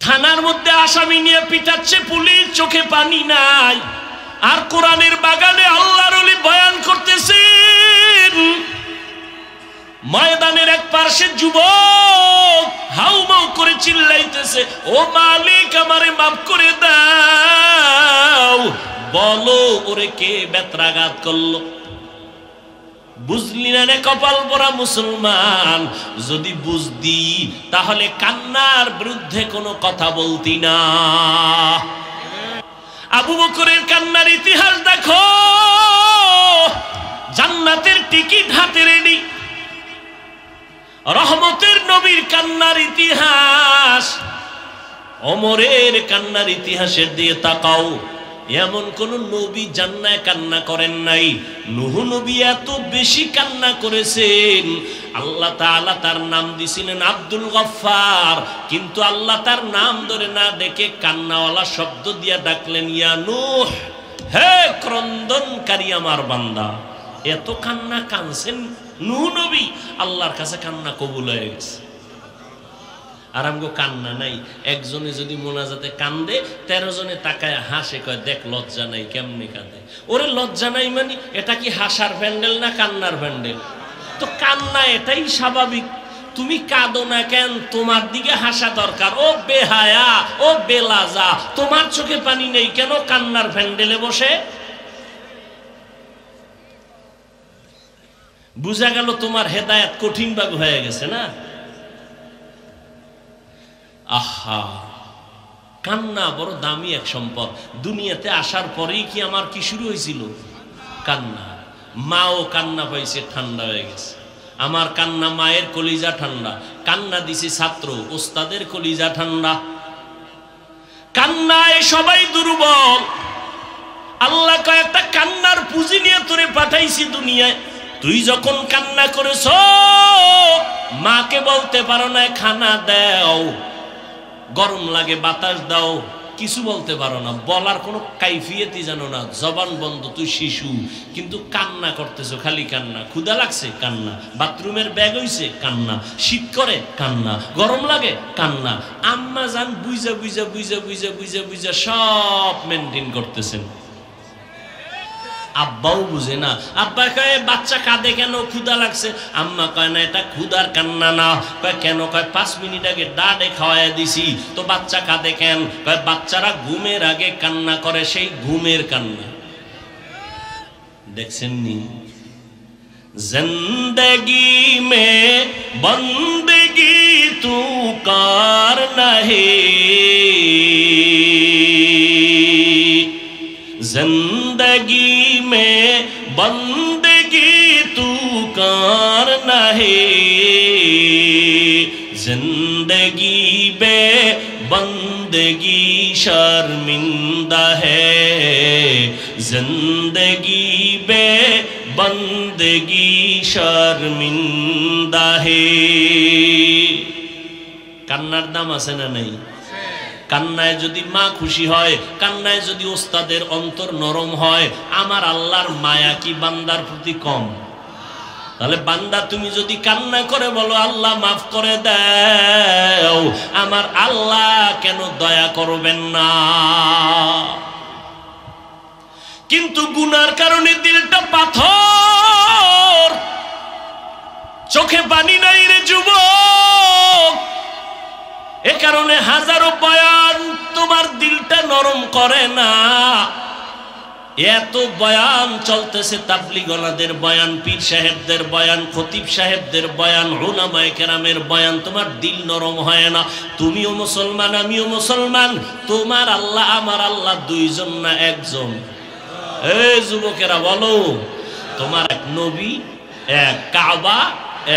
থানার মধ্যে আসামি নিয়ে পিটাচ্ছে পুলিশ, চোখে পানি নাই। আর কোরআনের বাগানে আল্লাহর ওলি বয়ান করতেছেন। ময়দানের এক পাশে যুবক হাউমাউ করে চিল্লাইতেছে, ও মালিক আমারে মাফ করে দাও, বলো ওরে কে বেত্রাঘাত করলো। বুঝলি না রে কপাল পরা মুসলমান, যদি বুঝতি তাহলে কান্নার বিরুদ্ধে কোনো কথা বলতি না। আবু বকরের কান্নার ইতিহাস দেখো, জান্নাতের টিকিট হাতে রেডি। রহমতের নবীর কান্নার ইতিহাস, ওমরের কান্নার ইতিহাসের দিয়ে তাকাও, এমন কোন নবী জান্নায় কান্না করেন নাই। নূহ নবী এত বেশি কান্না করেছেন, আল্লাহ তাআলা তার নাম দিছিলেন আব্দুল গফফার, কিন্তু আল্লাহ তার নাম ধরে না ডেকে কান্নাওয়ালা শব্দ দিয়া ডাকলেন, ইয়া নূহ, হে ক্রন্দনকারী আমার বান্দা। এত কান্না কানছেন নূহ নবী, আল্লাহর কাছে কান্না কবুল হয়ে গেছে। আর আমগো কান্না নাই। একজনে যদি মোনাজাতে কান্দে, 13 জনে তাকায় হাসে, কয় দেখ লজ্জা নাই, কেমনে কাঁদে। ওরে লজ্জা নাই মানে এটা কি হাসার প্যান্ডেল না কান্নার প্যান্ডেল? তো কান্না এটাই স্বাভাবিক। তুমি কাঁদো না কেন? তোমার দিকে হাসা দরকার। ও বেহায়া, ও বেলাজা, তোমার চোখে পানি নেই কেন কান্নার প্যান্ডেলে বসে? বুঝা গেল তোমার হেদায়েত কঠিন ভাবে হয়ে গেছে না। আহা, কান্না বড় দামি এক সম্পদ। দুনিয়াতে আসার পরেই কি আমার কি শুরু হয়েছিল? কান্না। মাও কান্না পাইছে, ঠান্ডা হয়ে গেছে। আমার কান্না মায়ের কলিজা ঠান্ডা। কান্না দিছে ছাত্র, ওস্তাদের কলিজা ঠান্ডা। কান্নায় সবাই দুর্বল। আল্লাহ কয়েকটা কান্নার পুঁজি নিয়ে তোরে পাঠাইছি দুনিয়ায়। তুই যখন কান্না করেছ, মাকে বলতে পারো না খানা দাও, গরম লাগে বাতাস দাও, কিছু বলতে পারো না, বলার কোনো কাইফিয়তই জানো না, জবান বন্ধ, তুই শিশু, কিন্তু কান্না করতেছো, খালি কান্না। ক্ষুধা লাগছে, কান্না। বাথরুমের ব্যাগ হইছে, কান্না। শীত করে, কান্না। গরম লাগে, কান্না। আম্মা জান বুঝা বুঝা বুঝা বুঝা বুঝা বুঝা সব মেনটেন করতেছেন। আব্বাও বুঝে না। আব্বা কয় বাচ্চা কাঁদে কেন? ক্ষুধা লাগছে। আম্মা কয় না, এটা ক্ষুধার কান্না না। কয় কেন? কয় 5 মিনিট আগে ডাডে খাওয়াই দিছি, তো বাচ্চা কাঁদে কেন? কয় বাচ্চারা ঘুমের আগে কান্না করে, সেই ঘুমের কান্না। দেখছেন নি? জিন্দেগি মে বন্দেগি তু কার নাহি, जिंदगी में बंदगी तू कर नहीं, जिंदगी बे बंदगी शर्मिंदा है, जिंदगी बे बंदगी शर्मिंदा है। কান্নার দাম আছে না নাই? কান্নায় যদি মা খুশি হয়, কান্নায় যদি ওস্তাদের অন্তর নরম হয়, আমার আল্লাহর মায়া কি বান্দার প্রতি কম? তাহলে বান্দা তুমি যদি কান্না করে বলো আল্লাহ মাফ করে দাও, আমার আল্লাহ কেন দয়া করবেন না? কিন্তু গুনার কারণে দিলটা পাথর, চোখে পানি নাই রে যুবক। এ কারণে হাজারো বয়ান তোমার দিলটা নরম করে না। এত বয়ান চলতেছে, তাবলীগওয়ালাদের বয়ান, পীর সাহেবদের বয়ান, খতিব সাহেবদের বয়ান, উলামায়ে কেরামের বয়ান, তোমার দিল নরম হয় না। তুমিও মুসলমান, আমিও মুসলমান, তোমার আল্লাহ আমার আল্লাহ দুইজন না একজন? এই যুবকেরা বলো, তোমার এক নবী, এক কাবা,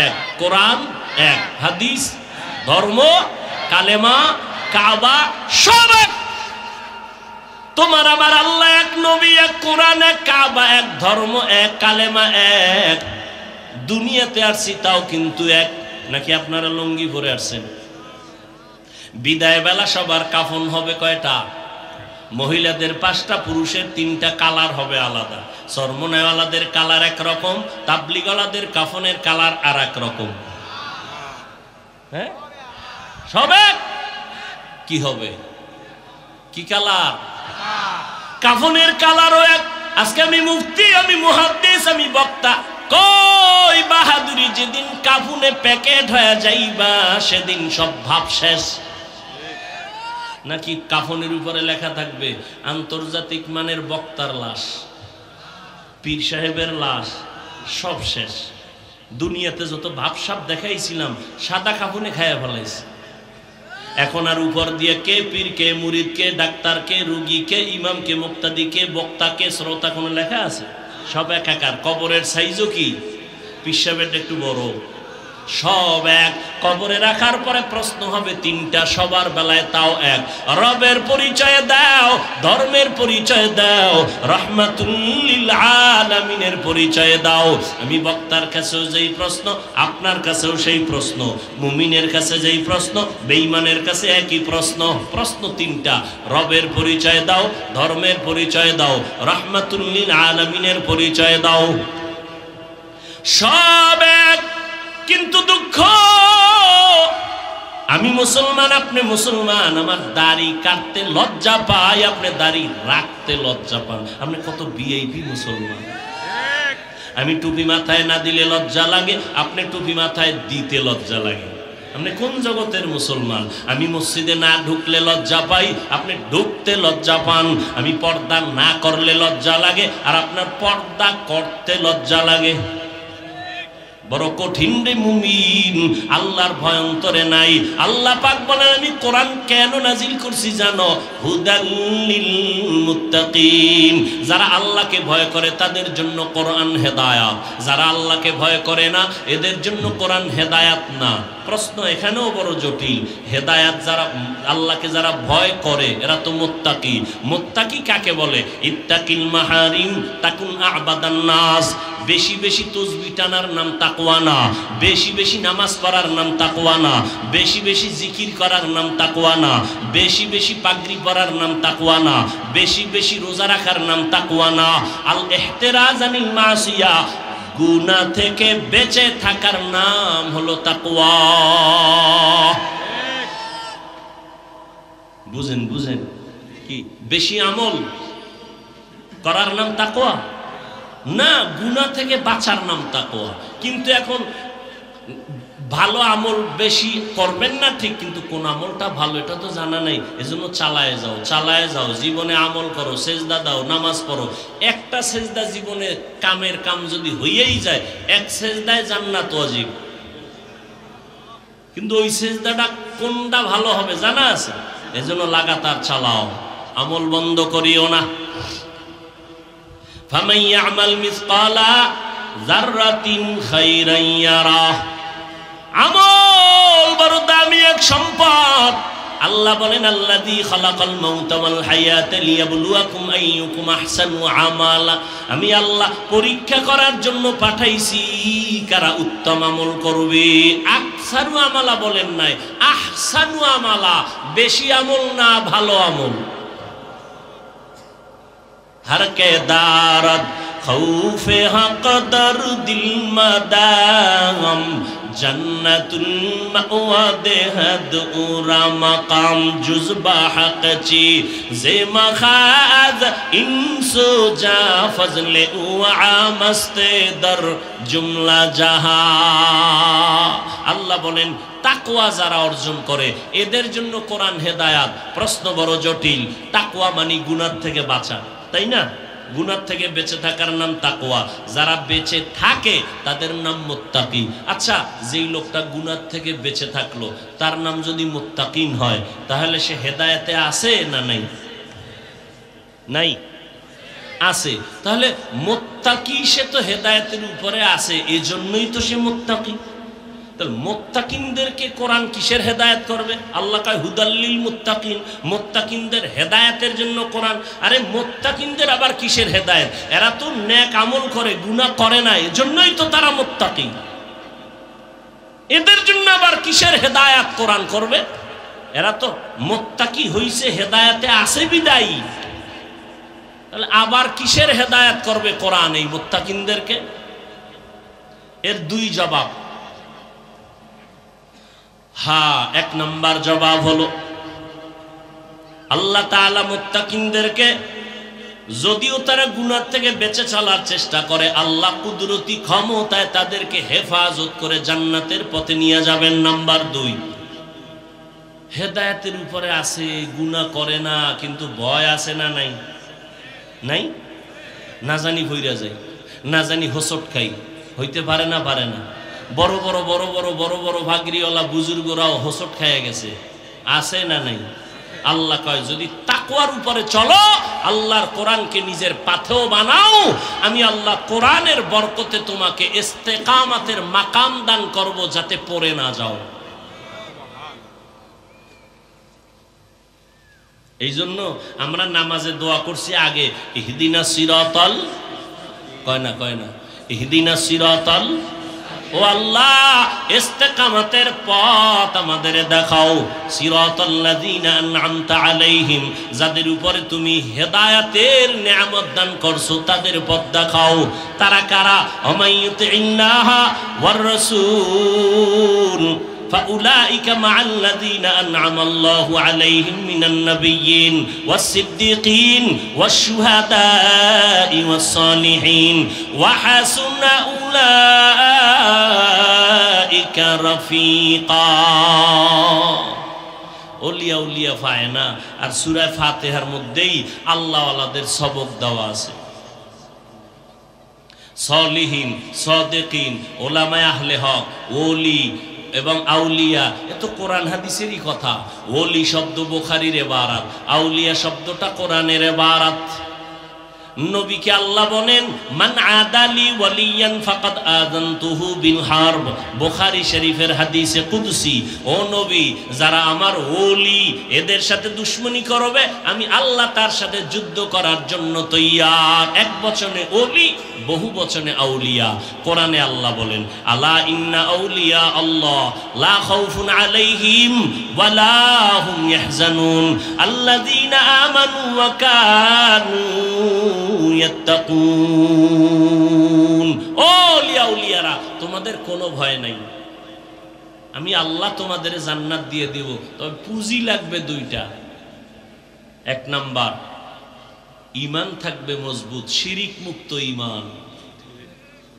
এক কোরআন, এক হাদিস, ধর্ম, কালেমা, কাবা সব এক। তোমার আমার আল্লাহ এক, নবী এক, কোরআন এক, কাবা এক, ধর্ম এক, কালেমা এক। দুনিয়াতে আসছি তাও কিন্তু এক। নাকি আপনারা লুঙ্গি পরে আসছেন? বিদায় বেলা সবার কাফন হবে কয়টা? মহিলাদের 5টা, পুরুষের 3টা, কালার হবে আলাদা। চরমনাইওয়ালাদের কালার একরকম, তাবলীগওয়ালাদের কাফনের কালার আর এক রকম। হ্যাঁ, সব এক। কি হবে? কি কালার? কাফনের কালারও এক। আজকে আমি মুফতি, আমি মুহাদ্দিস, আমি বক্তা, কই বাহাদুরি যেদিন কাফনে প্যাকেট হয়ে যাইবা সেদিন সব ভাব শেষ। নাকি কাফনের উপরে লেখা থাকবে আন্তর্জাতিক মানের বক্তার লাশ, পীর সাহেবের লাশ, সব শেষ। দুনিয়াতে যত ভাবসাব দেখাইছিলাম সাদা কাফনে খায়া ফেলাইছে। এখন আর উপর দিয়ে কে পীর, কে মুরিদ, কে ডাক্তার, কে রুগী, কে ইমাম, কে মুক্তাদি, কে বক্তা, কে শ্রোতা কোনো লেখা আছে? সব একাকার। কবরের সাইজও কি? পীর সাহেবের একটু বড়, সব এক। কবরে রাখার পরে প্রশ্ন হবে তিনটা, সবার বেলায় তাও এক। রবের পরিচয় দাও, ধর্মের পরিচয় দাও, রাহমাতুল লিল আলামিনের পরিচয় দাও। আমি বক্তার কাছেও যেই প্রশ্ন, আপনার কাছেও সেই প্রশ্ন, মুমিনের কাছে যেই প্রশ্ন, বেঈমানের কাছে একই প্রশ্ন। প্রশ্ন তিনটা, রবের পরিচয় দাও, ধর্মের পরিচয় দাও, রাহমাতুল লিল আলামিনের পরিচয় দাও। সব এক। কিন্তু দুঃখ, আমি মুসলমান, আপনি মুসলমান, আমার দাড়ি কাটতে লজ্জা পাই, আপনি দাড়ি রাখতে লজ্জা পান। আপনি কত ভিআইপি মুসলমান। আমি টুপি মাথায় না দিলে লজ্জা লাগে, আপনি টুপি মাথায় দিতে লজ্জা লাগে। আপনি কোন জগতের মুসলমান? আমি মসজিদে না ঢুকলে লজ্জা পাই, আপনি ঢুকতে লজ্জা পান। আমি পর্দা না করলে লজ্জা লাগে, আর আপনার পর্দা করতে লজ্জা লাগে। বড় কঠিন রে মুমিন, আল্লাহর ভয় অন্তরে নাই। আল্লাহ পাক বলেন আমি কোরআন কেন নাজিল করছি জানো? হুদাল লিল মুত্তাকিন। যারা আল্লাহকে ভয় করে তাদের জন্য কোরআন হেদায়াত, যারা আল্লাহকে ভয় করে না এদের জন্য কোরআন হেদায়াত না। প্রশ্ন এখানেও বড় জটিল। হেদায়াত যারা, আল্লাহকে যারা ভয় করে এরা তো মুত্তাকি। মুত্তাকি কাকে বলে? ইত্তাকিল মাহারিম তাকুন আবাদান নাস। বেশি বেশি তসবিহ টানার নাম তাকওয়া না, বেশি বেশি নামাজ পড়ার নাম তাকওয়া না, বেশি বেশি জিকির করার নাম তাকওয়া না, বেশি বেশি পাগড়ি পরার নাম তাকওয়া না, বেশি বেশি রোজা রাখার নাম তাকওয়া না। আল ইহতিরাজ আনিল মাসিয়া, গুনাহ থেকে বেঁচে থাকার নাম হলো তাকওয়া। বুঝেন? বুঝেন কি? বেশি আমল করার নাম তাকওয়া না, গুনাহ থেকে বাঁচার নাম তাকওয়া। কিন্তু এখন ভালো আমল বেশি করবেন না ঠিক, কিন্তু কোন আমলটা ভালো এটা তো জানা নাই। এজন্য চালায় যাও, চালায় যাও, জীবনে আমল করো, সেজদা দাও, নামাজ পড়ো। একটা সেজদা জীবনে কামের কাম যদি হইয়েই যায়, এক সেজদায় জান্নাত ওয়াজিব। কিন্তু ওই সেজদাটা কোনটা ভালো হবে জানা আছে? এজন্য লাগাতার চালাও, আমল বন্ধ করিও না। ফামান ইয়ামাল মিসকালা যাররাতিন খাইরান ইয়ারাহ। আমল বড় দামি এক সম্পদ। আল্লাহ বলেন আল্লাযী খালাকাল মাউতা ওয়াল হায়াতা লিয়াবলুয়াকুম আইয়ুকুম আহসানু আমালা। আমি আল্লাহ পরীক্ষা করার জন্য পাঠাইছি কারা উত্তম আমল করবে। আকসারু আমালা বলেন নাই, আহসানু আমালা। বেশি আমল না, ভালো আমল। हर के दारद खौफे हक दर दिल मदाम जन्नतुल मअवा देहद उरा मकाम जुज़बा हक ची जे मखाद इंसो जा फजले उआ मस्ते दर जुमला जहा। আল্লাহ বলেন তাকওয়া যারা অর্জন করে এদের জন্য কোরআন হেদায়াত। প্রশ্ন বড় জটিল। তাকওয়া মানে গুনাহ থেকে বাঁচা, তাই না? গুনাহ থেকে বেঁচে থাকার নাম তাকওয়া। যারা বেঁচে থাকে তাদের নাম মুত্তাকি। আচ্ছা, যেই লোকটা গুনাহ থেকে বেঁচে থাকলো তার নাম যদি মুত্তাকিন হয়, তাহলে সে হেদায়েতে আছে না নাই? নাই, আছে। তাহলে মুত্তাকি সে তো হেদায়েতের উপরে আছে, এজন্যই তো সে মুত্তাকি। তাহলে মুত্তাকিনদেরকে কোরআন কিসের হেদায়েত করবে? আল্লাহ কয় হুদাল্লিল মুত্তাকিন, মুত্তাকিনদের হেদায়েতের জন্য কোরআন। আরে মুত্তাকিনদের আবার কিসের হেদায়েত? এরা তো নেক আমল করে, গুনাহ করে না, এজন্যই তো তারা মুত্তাকি। এদের জন্য আবার কিসের হেদায়েত কোরআন করবে? এরা তো মুত্তাকি হইছে, হেদায়েতে আছে বিদায়ী। তাহলে আবার কিসের হেদায়েত করবে কোরআন এই মুত্তাকিনদেরকে? এর দুই জবাব। হ্যাঁ, এক নাম্বার জবাব হলো আল্লাহ তাআলা মুত্তাকিনদেরকে যদিও তারা গুনাহ থেকে বেঁচে চলার চেষ্টা করে, আল্লাহ কুদরতি ক্ষমতায় তাদেরকে হেফাজত করে জান্নাতের পথে নিয়ে যাবেন। নাম্বার 2, হেদায়েতের উপরে আছে, গুনাহ করে না, কিন্তু ভয় আছে না নাই? নাই? না জানি ভইরা যায়, না জানি হোঁচট খাই, হইতে পারে না? পারে না? বড় বড় বড় বড় বড় বড় ভাগরিওয়ালা বুজুর্গরাও হোঁচট খাইয়া গেছে, আছে না নাই? আল্লাহ কয় যদি তাকওয়ার উপরে চলো, আল্লাহর কোরআনকে নিজের পাথেও বানাও, আমি আল্লাহ কোরআনের বরকতে তোমাকে ইস্তেকামাতের মাকাম দান করব, যাতে পড়ে না যাও। এই জন্য আমরা নামাজে দোয়া করছি আগে, ইহদিনা সিরাতাল, কয় না ইহদিনা সিরাতাল, ও আল্লাহ ইস্তেকামাতের পথ আমাদের দেখাও। সিরাতাল্লাযীনা আন'আমতা আলাইহিম, যাদের উপরে তুমি হেদায়েতের নিয়ামত দান করছো তাদের পথ দেখাও। তারা কারা? আমাইয়ুতি'ল্লাহা ওয়ার রাসূল فأولئك مع الذين أنعم الله عليهم من النبيين والصديقين والشهداء والصالحين وحسن أولئك رفيقا। ওলিয়া উলিয়া ফায়না। আর সূরা ফাতিহার মধ্যেই আল্লাহ ওয়ালাদের সবক দেওয়া আছে। সলিহিন, সাদিকিন, উলামায়ে আহলে হক, ওলি এবং আউলিয়া, এ তো কোরআন হাদিসেরই কথা। ওলি শব্দ বুখারীর ইবারাত, আউলিয়া শব্দটা কোরআনের ইবারাত। নবীকে আল্লাহ বলেন মান আদালি ওয়ালিয়ান ফাকাদ আযানতুহু বিল হারব, বুখারী শরীফের হাদিসে কুদসি। ও নবী, যারা আমার ওলি, এদের সাথে দুশমনি করবে, আমি আল্লাহ তার সাথে যুদ্ধ করার জন্য তৈয়ার। এক বচনে ওলি, বহু বচনে আউলিয়া। কোরআনে আল্লাহ বলেন আলা ইন্না আউলিয়া আল্লাহ লা খাউফুন আলাইহিম ওয়া লা হুম ইয়াহজানুন আল্লাযীনা আমানু ওয়া কানু ইয়াত্তাকুন। ওলিয়া উলিয়ারা, তোমাদের কোনো ভয় নাই, আমি আল্লাহ তোমাদের জান্নাত দিয়ে দেব। তবে পুঁজি লাগবে দুইটা। এক নাম্বার, ঈমান থাকবে মজবুত, শিরিক মুক্ত ঈমান।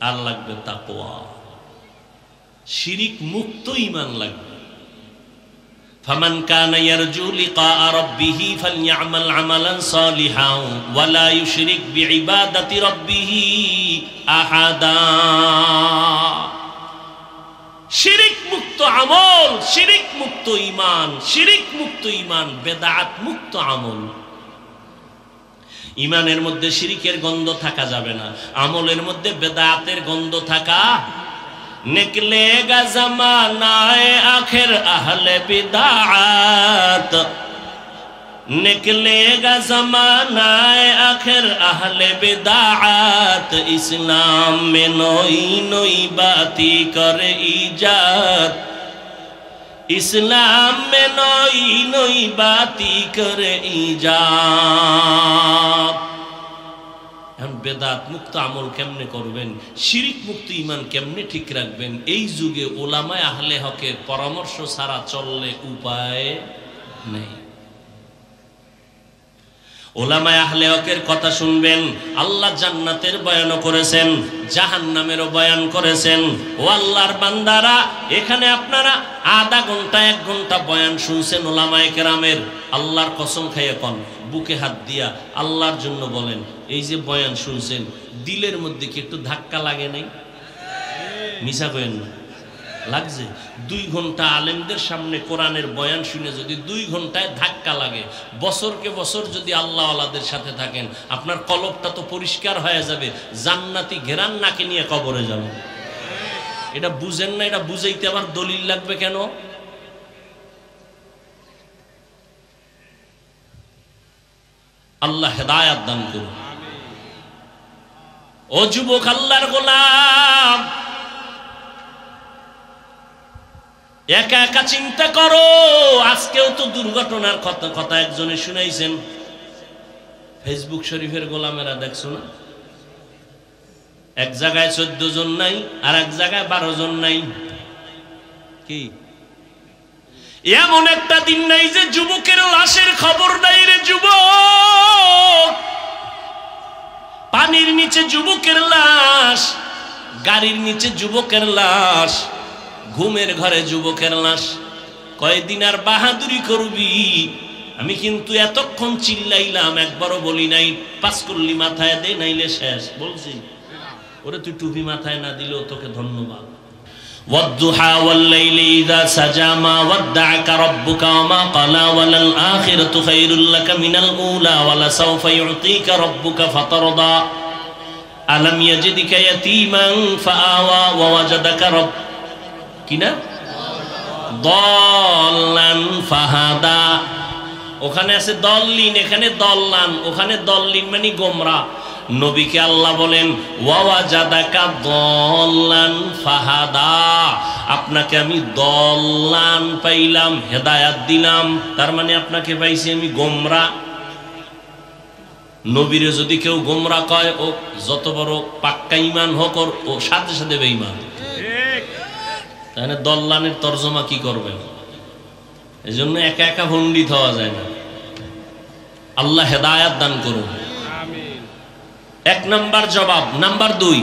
আর লাগবে তাকওয়া, শিরিক মুক্ত ঈমান লাগবে। ফামান কানা ইয়ারজু লিকা রাব্বিহি ফালইআমাল আমালান সালিহান ওয়া লা ইউশরিক বিইবাদাতি রাব্বিহি আহাদা। শিরিক মুক্ত আমল, শিরিক মুক্ত ঈমান, শিরিক মুক্ত ঈমান, বেদাত মুক্ত আমল। ঈমানের মধ্যে শিরিকের গন্ধ থাকা যাবে না, আমলের মধ্যে বেদাতের গন্ধ থাকা। নিকলেগা জমানায়ে আখির আহলে বিদআত, निकलेगा ज़मानाए आखिर अहले बिदाअत, इस्लाम में नई नई बाती करे इजाद, इस्लाम में नई नई बाती करे इजाद। हम बेदात मुक्त আমল কেমনে করবেন, শিরিক মুক্ত ঈমান কেমনে ঠিক রাখবেন, এই যুগে উলামায়ে আহলে হকের পরামর্শ ছাড়া চললে উপায় নেই। উলামায়ে আহলে হকের কথা শুনবেন। আল্লাহ জান্নাতের বয়ানও করেছেন, জাহান্নামেরও বয়ান করেছেন। ও আল্লাহর বান্দারা, এখানে আপনারা আধা ঘন্টা 1 ঘন্টা বয়ান শুনছেন উলামায়ে কেরামের। আল্লাহর কসম খাইয়া কোন, বুকে হাত দিয়া আল্লাহর জন্য বলেন, এই যে বয়ান শুনছেন, দিলের মধ্যে কি একটু ধাক্কা লাগে নাই? মিছা কইেন না, লাগছে। 2 ঘন্টা আলেমদের সামনে কোরআনের বয়ান শুনে যদি 2 ঘন্টায় ধাক্কা লাগে, বছরকে বছর যদি আল্লাহ ওয়ালাদের সাথে থাকেন, আপনার কলবটা তো পরিষ্কার হয়ে যাবে, জান্নাতি ঘেরান নাকে নিয়ে কবরে যাবেন। এটা বুঝেন না, এটা বুঝাইতে আবার দলিল লাগবে কেন? আল্লাহ হেদায়েত দান করুন। ও যুবক, আল্লাহর গোলাম, একা একা চিন্তা করো। আজকেও তো দুর্ঘটনার কথা একজনে শুনাইছেন, ফেসবুক শরীফের গোলামেরা, দেখছো না? এক জায়গায় 14 জন নাই, আর এক জায়গায় 12 জন নাই। কি এমন একটা দিন নাই যে যুবকের লাশের খবর নাই নিচে যুবকের লাশ, গাড়ির নিচে যুবকের লাশ, ঘুমের ঘরে যুবকের লাশ। কয়দিন আর বাহাদুরি করবি? আমি কিন্তু এতক্ষণ চিল্লাইলাম, একবারও বলি নাই পাঁচকুল্লি মাথায় দে নাইলে শেষ। বলছি ওরে তুই টুপি মাথায় না দিলেও তোকে ধন্যবাদ। والضحى والليل إذا سجى ما ودعك ربك وما قلى وللآخرة خير لك من الأولى ولسوف يعطيك ربك فترضى ألم يجدك يتيما فآوى ووجدك رب কিনা ضالا فهدى। ওখানে আছে দল্লিন, এখানে দল্লান। ওখানে দল্লিন মানে গোমরা। নবীকে আল্লাহ বলেন ওয়াজাদাকা দল্লান ফাহাদা, আপনাকে আমি দল্লান পাইলাম, হেদায়াত দিলাম, তার মানে আপনাকে পাইছি আমি গোমরা। নবীরে যদি কেউ গোমরা কয়, ও যত বড় পাক্কা ঈমান হোক, ও সাথে সাথে বেঈমান। তাহলে দল্লানের তরজমা কি করবেন? এজন্য একা একা পণ্ডিত হওয়া যায় না। আল্লাহ হেদায়াত দান করুন। এক নাম্বার জবাব। নাম্বার 2,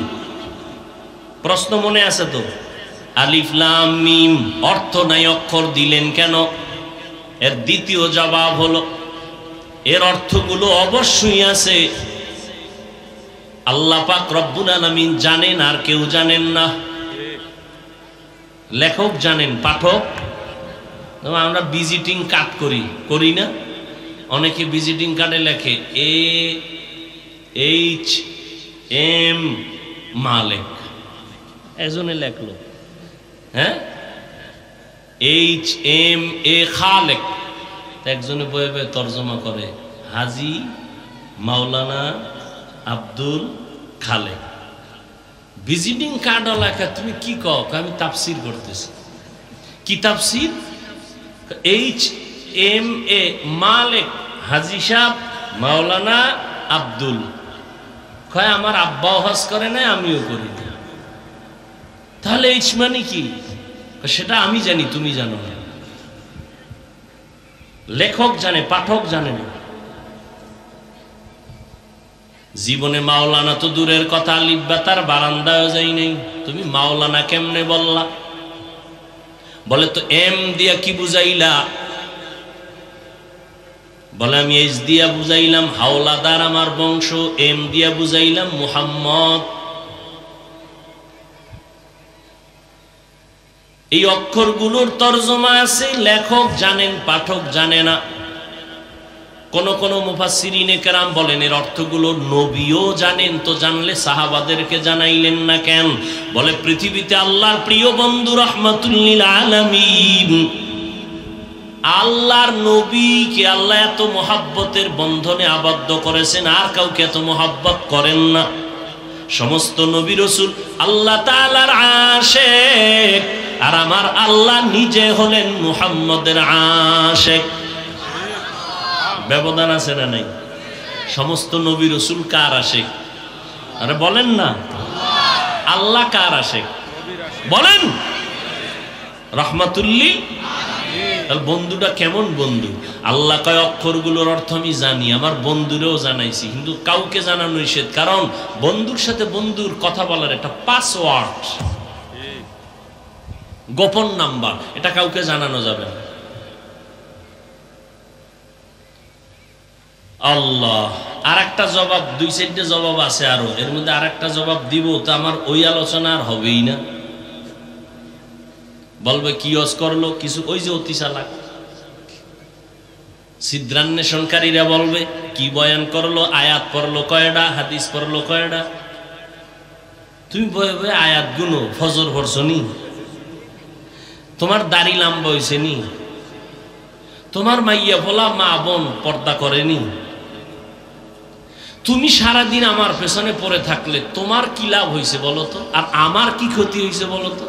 প্রশ্ন মনে আছে তো? আলিফ লাম মিম অর্থ নাই, অক্ষর দিলেন কেন? এর দ্বিতীয় জবাব হলো এর অর্থগুলো অবশ্যই আছে, আল্লাহ পাক রব্বুল আলামিন জানেন, আর কেউ জানেন না। লেখক জানেন, পাঠক। আমরা ভিজিটিং কার্ড করি না? অনেকে ভিজিটিং কার্ডে লেখে AHM মালেক, একজনে লেখলো, হ্যাঁ HMA খালেক, একজনে বয়ে বয়ে তর্জমা করে হাজি মাওলানা আব্দুল খালেক। ভিজিটিং কার্ড লেখা, তুমি কি কও? আমি তাফসির করতেছি। কি তাফসির? HMA মালেক, হাজি সাহেব মাওলানা আব্দুল। কয় আমার আব্বাও হজ করে না, আমিও করি না। তাহলে এইচ মানে কি? সেটা আমি জানি, তুমি জানো না। লেখক জানে, পাঠক জানে না। জীবনে মাওলানা তো দূরের কথা, লিব্বাতার বারান্দায় যাই নাই, তুমি মাওলানা কেমনে বললা? বলে তো এম দিয়া কি বুঝাইলা? বলে আমি এইচ দিয়া বুঝাইলাম হাওলাদার আমার বংশ, এম দিয়া বুঝাইলাম মুহাম্মদ। এই অক্ষরগুলোর তরজমা আছে, লেখক জানেন, পাঠক জানে না। কোন কোন মুফাসসিরিনে কেরাম বলেন এর অর্থগুলো নবীও জানেন, তো জানলে সাহাবাদেরকে জানাইলেন না কেন? বলে পৃথিবীতে আল্লাহর প্রিয় বন্ধু রাহমাতুল লিল আলামিন, আল্লাহর নবীকে আল্লাহ এত মহাব্বতের বন্ধনে আবদ্ধ করেছেন, আর কাউকে এত মহাব্বত করেন না। সমস্ত নবী রাসূল আল্লাহ তাআলার আশিক, আর আমার আল্লাহ নিজে হলেন মুহাম্মদের আশিক। ব্যবধান আছে না নাই? সমস্ত নবী রাসূল কার আশিক? আরে বলেন না, আল্লাহ কার আশিক? বলেন রাহমাতুল লিল। বন্ধুটা কেমন বন্ধু? আল্লাহ কয় অক্ষরগুলোর অর্থ আমি জানি, আমার বন্ধুরেও জানাইছি, কিন্তু কাউকে জানানো নিষেধ। কারণ বন্ধুর সাথে বন্ধুর কথা বলার একটা পাসওয়ার্ড, গোপন নাম্বার, এটা কাউকে জানানো যাবে না। আল্লাহ আর একটা জবাব, 2-4টে জবাব আছে আরো, এর মধ্যে আর একটা জবাব দিব, তো আমার ওই আলোচনা আর হবেই না। বলবে কি ওয়াজ করলো কিছু, ওই যে অতি চালাক ছিদ্রান্বেষণকারীরা বলবে কি বয়ান করলো, আয়াত পড়লো কয়টা, হাদিস পড়লো কয়টা। তুমি বয়ে বয়ে আয়াত গুনো, ফজর পড়ছো নি, তোমার দাড়ি লম্বা হয়েছে নি, তোমার মাইয়া বলা মা বোন পর্দা করেনি, তুমি সারাদিন আমার পেছনে পড়ে থাকলে তোমার কি লাভ হয়েছে বলো তো, আর আমার কি ক্ষতি হয়েছে বলো তো?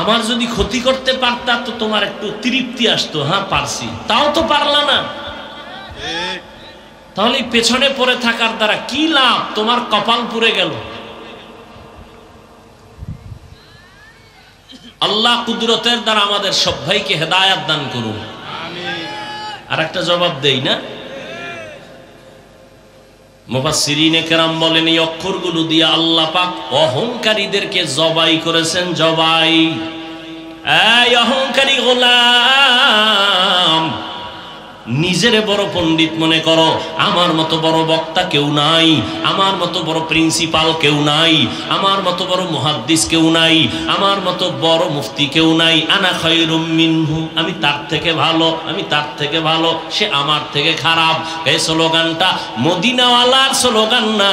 আমার যদি ক্ষতি করতে পারতা তো তোমার একটু তৃপ্তি আসতো, হ্যাঁ পারছি, তাও তো পারলা না। তাহলে পেছনে পড়ে থাকার দ্বারা কি লাভ? তোমার কপাল পুড়ে গেল। আল্লাহ কুদরতের দ্বারা আমাদের সব ভাইকে হেদায়াত দান করুন। আর একটা জবাব দেই না, মুফাসসিরিনে কেরাম বলেন এই অক্ষরগুলো দিয়ে আল্লাহ পাক অহংকারীদেরকে জবাই করেছেন। জবাই। এই অহংকারী গোলাম, নিজেরে বড় পণ্ডিত মনে করো, আমার মতো বড় বক্তা কেউ নাই, আমার মতো বড় প্রিন্সিপাল কেউ নাই, আমার মতো বড় মুহাদ্দিস কেউ নাই, আমার মতো বড় মুফতি কেউ নাই। আনা খায়রুম মিনহু, আমি তার থেকে ভালো, আমি তার থেকে ভালো, সে আমার থেকে খারাপ। এই স্লোগানটা মদিনাওয়ালার স্লোগান না,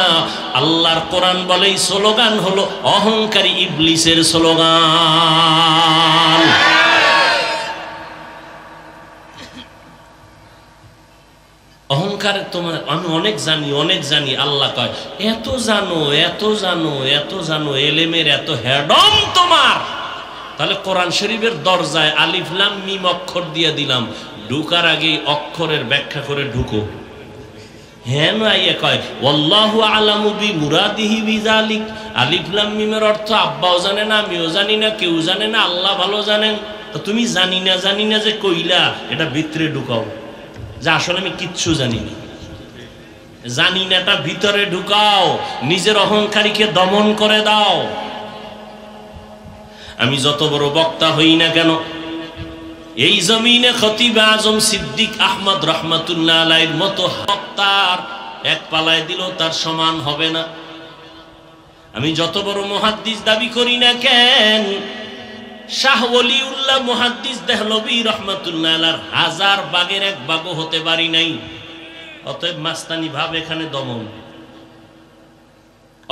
আল্লাহর কোরআন বলে এই স্লোগান হলো অহংকারী ইবলিসের স্লোগান। অহংকার তোমার আমি অনেক জানি, অনেক জানি। আল্লাহ কয় এত জানো, এত জানো, এত জানো, এলেমের এত হেডম তোমার। তাহলে কোরআন শরীফের দরজায় আলিফ লাম মিম অক্ষর দিয়ে দিলাম, ঢুকার আগে অক্ষরের ব্যাখ্যা করে ঢুকো। হ্যাঁ না, ইয়ে কয় ওয়াল্লাহু আলামু বিমুরাদিহি বিযালিক। আলিফ লাম মিমের অর্থ আব্বাও জানে না, আমিও জানি না, কেউ জানে না, আল্লাহ ভালো জানেন। তো তুমি জানি না জানি না যে কইলা, এটা ভিতরে ঢুকাও যে আসলে আমি কিচ্ছু জানি না। জানি না এটা ভিতরে ঢুকাও, নিজের অহংকারীকে দমন করে দাও। আমি যত বড় বক্তা হই না কেন, এই জমিনে খতিব আজম সিদ্দিক আহমদ রহমাতুল্লাহ আলাইহির মতো বক্তার এক পালায় দিল তার সমান হবে না। আমি যত বড় মুহাদ্দিস দাবি করি না কেন, শাহ ওলিউল্লাহ মুহাদ্দিস দেহলভী রহমাতুল্লাহ আলাইহির 1000 বাগের এক বাগও হতে পারি নাই। অতএব মাস্তানি ভাব এখানে দমন।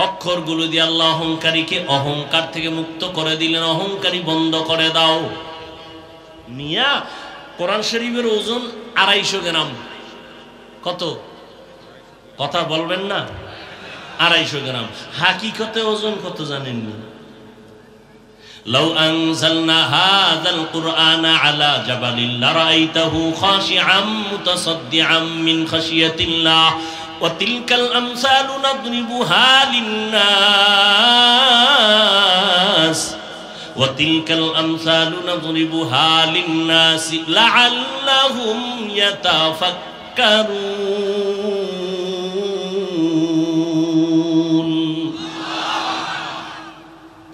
অক্ষরগুলো দিয়ে আল্লাহ অহংকারীকে অহংকার থেকে মুক্ত করে দিলেন। অহংকারী বন্ধ করে দাও। মিয়া কোরআন শরীফের ওজন 250 গ্রাম। কত? কথা বলবেন না? 250 গ্রাম। হাকিকতে ওজন কত জানেন না? لو أنزلنا هذا القرآن على جبل لرأيته خاشعا متصدعا من خشية الله وتلك الأمثال نضربها للناس وتلك الأمثال نضربها للناس لعلهم يتفكرون।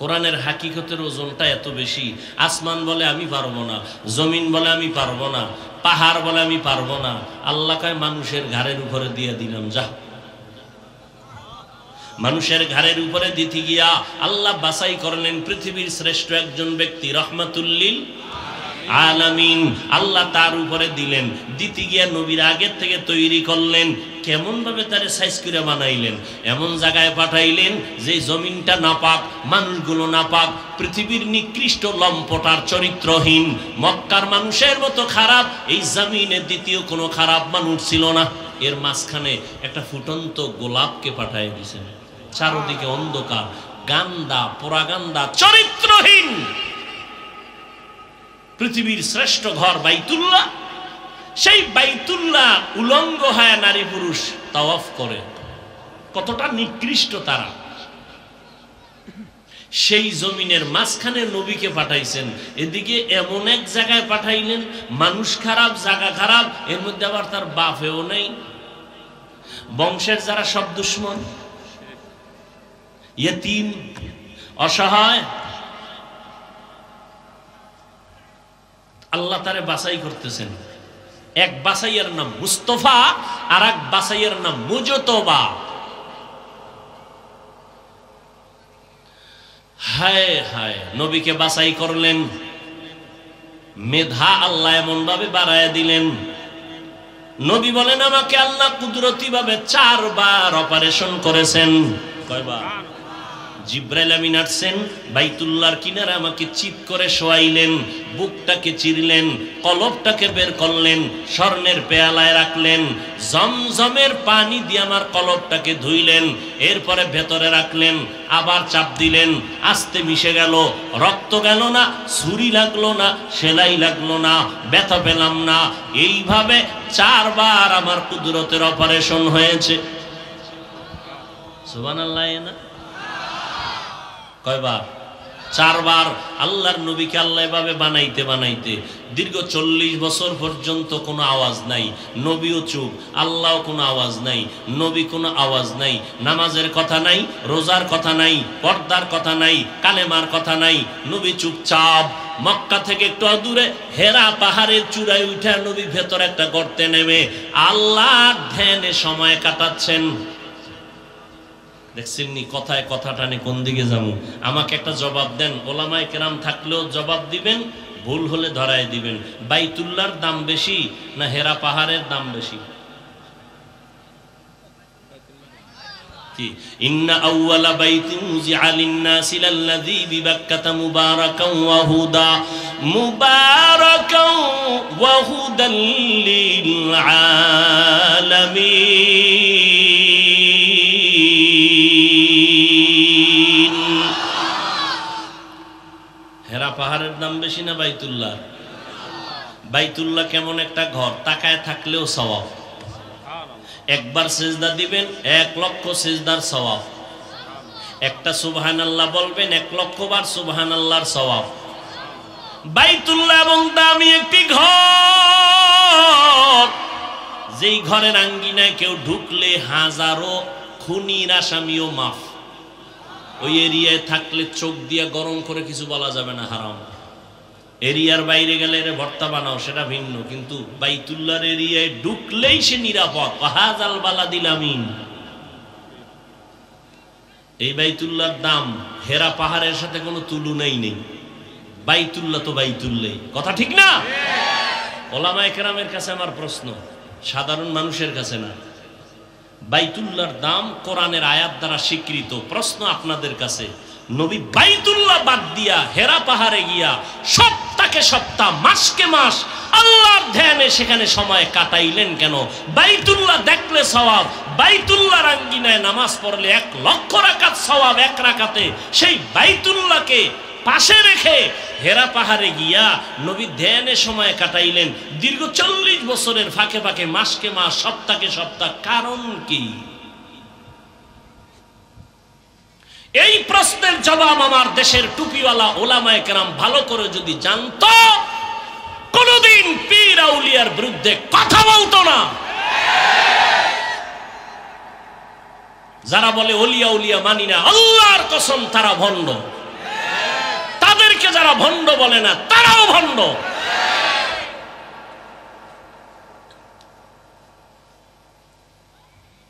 কোরআনের হাকিকতের ওজনটা এত বেশি। আসমান বলে আমি পারবো না, জমিন বলে আমি পারবো না, পাহাড় বলে আমি পারবো না। আল্লাহ কয় মানুষের ঘাড়ের উপরে দিয়ে দিলাম, যা। মানুষের ঘাড়ের উপরে দিতে গিয়া আল্লাহ বাছাই করলেন পৃথিবীর শ্রেষ্ঠ একজন ব্যক্তি রহমাতুল্লিল আলামিন। আল্লাহ তার উপরে দিলেন। দিতে গিয়া নবীর আগের থেকে তৈরি করলেন। কেমন ভাবে তারে সাইজ করে বানাইলেন, এমন জায়গায় পাঠাইলেন যে জমিনটা নাপাক, মানুষগুলো নাপাক, পৃথিবীর নিকৃষ্ট লম্পটার চরিত্রহীন মক্কার মানুষের মতো খারাপ এই জমিনে দ্বিতীয় কোনো খারাপ মানুষ ছিল না। এর মাঝখানে একটা ফুটন্ত গোলাপকে পাঠাই দিয়েছেন। চারদিকে অন্ধকার, গান্দা, পোড়াগান্দা, চরিত্রহীন পৃথিবীর শ্রেষ্ঠ ঘর বাইতুল্লাহ। সেই বাইতুল্লাহ উলঙ্গ হয় নারী পুরুষ তাওয়াফ করে। কতটা নিকৃষ্ট তারা। সেই জমিনের মাঝখানে নবীকে পাঠাইছেন। এদিকে এমন এক জায়গায় পাঠাইলেন, মানুষ খারাপ, জায়গা খারাপ, এর মধ্যে আবার তার বাপেও নেই। বংশের যারা সব দুশ্মন, ইয়েতিম, অসহায়, আল্লাহ তারে বাছাই করতেছেন। এক বাছাইয়ের নাম মুস্তফা, আর এক বাছাইয়ের নাম মুজতবা। হায় হায়, নবীকে বাছাই করলেন। মেধা আল্লাহ এমন ভাবে বাড়ায় দিলেন, নবী বলেন আমাকে আল্লাহ কুদরতি ভাবে 4 বার অপারেশন করেছেন। কয়বার? জিব্রাইল আমিন আসছেন, বাইতুল্লাহর কিনারে আমাকে চিৎ করে শোয়াইলেন, বুকটাকে চিরলেন, কলবটাকে বের করলেন, স্বর্ণের পেয়ালায় রাখলেন, জমজমের পানি দিয়ে আমার কলবটাকে ধুইলেন, এরপরে ভেতরে রাখলেন, আবার চাপ দিলেন, আস্তে মিশে গেল, রক্ত গেল না, ছুরি লাগলো না, সেলাই লাগলো না, ব্যথা পেলাম না। এইভাবে 4 বার আমার কুদরতের অপারেশন হয়েছে। সুবহানাল্লাহ। না কয়বার? চারবার আল্লাহর নবীকে আল্লাহ এভাবে বানাইতে বানাইতে দীর্ঘ 40 বছর পর্যন্ত কোনো আওয়াজ নাই, নবীও চুপ, আল্লাহও কোনো আওয়াজ নাই, নবী কোনো আওয়াজ নাই, নামাজের কথা নাই, রোজার কথা নাই, পর্দার কথা নাই, কালেমার কথা নাই, নবী চুপচাপ। মক্কা থেকে একটু দূরে হেরা পাহাড়ের চূড়ায় উঠে নবী ভেতর একটা গর্তে নেমে আল্লাহর ধ্যানে সময় কাটাচ্ছেন। দেখছেন নি কথায় কথা টানে কোন দিকে যাবো? আমাকে একটা জবাব দেন, ওলামায়ে কেরাম থাকলেও জবাব দিবেন, ভুল হলে ধরায় দিবেন। বাইতুল্লাহর দাম বেশি না হেরা পাহাড়ের দাম বেশি? কি ইন্না আউওয়ালা বাইতিন উযিআ লিন-নাসি লাল্লাযী বিবাক্কাতা মুবারাকান ওয়া হুদা মুবারাকান ওয়া হুদাল লিল আলামিন। হেরা পাহাড়ের দাম বেশি না বাইতুল্লাহ? বাইতুল্লাহ কেমন একটা ঘর, তাকায় থাকলেও সওয়াব। একবার সিজদা দিবেন 1 লক্ষ সিজদার সওয়াব, একটা সুবহানাল্লাহ বলবেন 1 লক্ষ বার সুবহানাল্লাহর সওয়াব। বাইতুল্লাহ এবং দামি একটি ঘর, যেই ঘরের আঙ্গিনায় কেউ ঢুকলে হাজারো খুনির আসামিও মাফ। ওই এরিয়ায় থাকলে চোখ দিয়ে গরম করে কিছু বলা যাবে না, হারাম। এরিয়ার বাইরে গেলে এর ভর্তা বানাও, সেটা ভিন্ন, কিন্তু বাইতুল্লাহর এরিয়ায় ঢুকলেই সে নিরাপদ। ওয়াহাজাল বালাদিল আমিন। এই বাইতুল্লাহর দাম হেরা পাহাড়ের সাথে কোনো তুলনাই নেই। বাইতুল্লাহ তো বাইতুল্লাহ, কথা ঠিক না? ওলামায়ে কেরামের কাছে আমার প্রশ্ন, সাধারণ মানুষের কাছে না। বাইতুল্লাহর দাম কোরআনের আয়াত দ্বারা স্বীকৃত। প্রশ্ন আপনাদের কাছে, নবী বাইতুল্লাহ বাদ দিয়া হেরা পাহাড়ে গিয়া সপ্তাহকে সপ্তাহ, মাসকে মাস আল্লাহর ধ্যানে সেখানে সময় কাটাইলেন কেন? বাইতুল্লাহ দেখলে সওয়াব, বাইতুল্লাহর আঙ্গিনায় নামাজ পড়লে 1 লক্ষ রাকাত সওয়াব এক রাকাতে। সেই বাইতুল্লাহকে পাশে রেখে হেরা পাহাড়ে গিয়া নবী ধ্যানে সময় কাটাইলেন দীর্ঘ 40 বছরের ফাঁকে ফাঁকে, মাসকে মাস, সপ্তাহকে সপ্তাহ। কারণ কি? এই প্রশ্নের জবাব আমার দেশের টুপিওয়ালা ওলামায়ে কেরাম ভালো করে যদি জানতো, কোনদিন পীর আউলিয়ার বিরুদ্ধে কথা বলতো না। যারা বলে ওলিয়া উলিয়া মানি না, আল্লাহর কসম তারা ভণ্ড। তাদেরকে যারা ভণ্ড বলে না, তারাও ভণ্ড।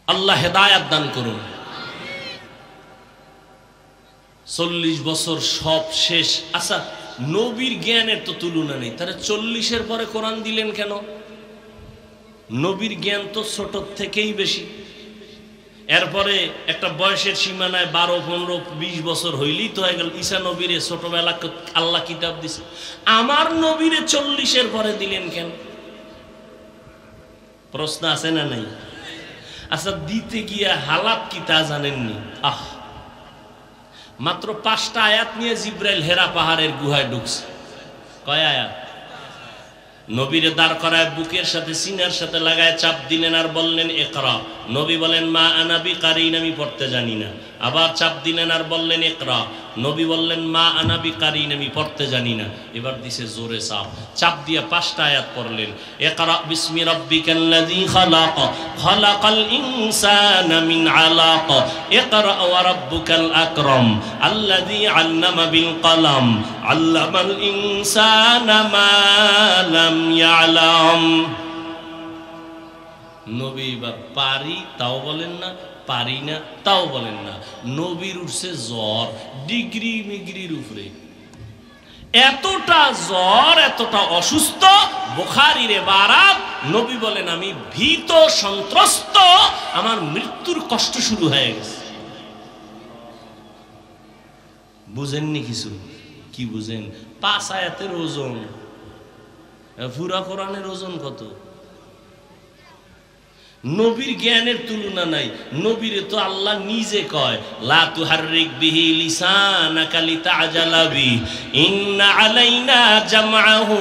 আল্লাহ হেদায়েত দান করুন। 40 বছর সব শেষ। আচ্ছা, নবীর জ্ঞানের তো তুলনা নেই, তাহলে 40-এর পরে কোরআন দিলেন কেন? নবীর জ্ঞান তো ছোট থেকেই বেশি। এরপরে একটা বয়সের সীমানায় 12, 15, 20 বছর হইলেই তো হয়ে গেল। ঈসা নবীরে ছোটবেলা আল্লাহ কিতাব দিছে, আমার নবীরে 40-এর পরে দিলেন কেন? প্রশ্ন আছে না নাই? আচ্ছা, দিতে গিয়া হালাত কি তা জানেননি? মাত্র 5টা আয়াত নিয়ে জিব্রাইল হেরা পাহাড়ের গুহায় ঢুকছে। কয় আয়াত? নবীরে দাঁড় করায় বুকের সাথে সিনার সাথে লাগায় চাপ দিলেন আর বললেন ইকরা। নবী বলেন মা আনা বিকারিন, আমি পড়তে জানি না। আবার চাপ দিলেন আর বললেন ইকরা। নবী বললেন মা আনা বিকারিন, আমি পড়তে জানি না। এবার দিছে জোরে চাপ দিয়ে 5টা আয়াত পড়লেন। ইকরা বিসমি রাব্বিকাল্লাযী খালাক, খালাকাল ইনসানা মিন আলাক, ইকরা ওয়া রাব্বুকাল আকরাম, আল্লাযী আল্লামা বিল কলম, আল্লামাল ইনসানা মা লাম ইয়ালাম। নবী বা পারি তাও বলেন না, পারি না তাও বলেন না। নবীর উঠছে জ্বর ডিগ্রি মিগ্রির উপরে। এতটা জ্বর, এতটা অসুস্থ, বুখারীর বারাত, নবী বলেন আমি ভীত সন্ত্রস্ত, আমার মৃত্যুর কষ্ট শুরু হয়ে গেছে। বুঝেননি কিছু? কি বুঝেন? 5 আয়াতের ওজন, পুরা কোরআনের ওজন কত? নবীর জ্ঞানের তুলনা নাই। নবীরে তো আল্লাহ নিজে কয় লা তুহাররিক বিহি লিসানাকা লিতাআজালা বিহি ইন্না আলাইনা জামআহু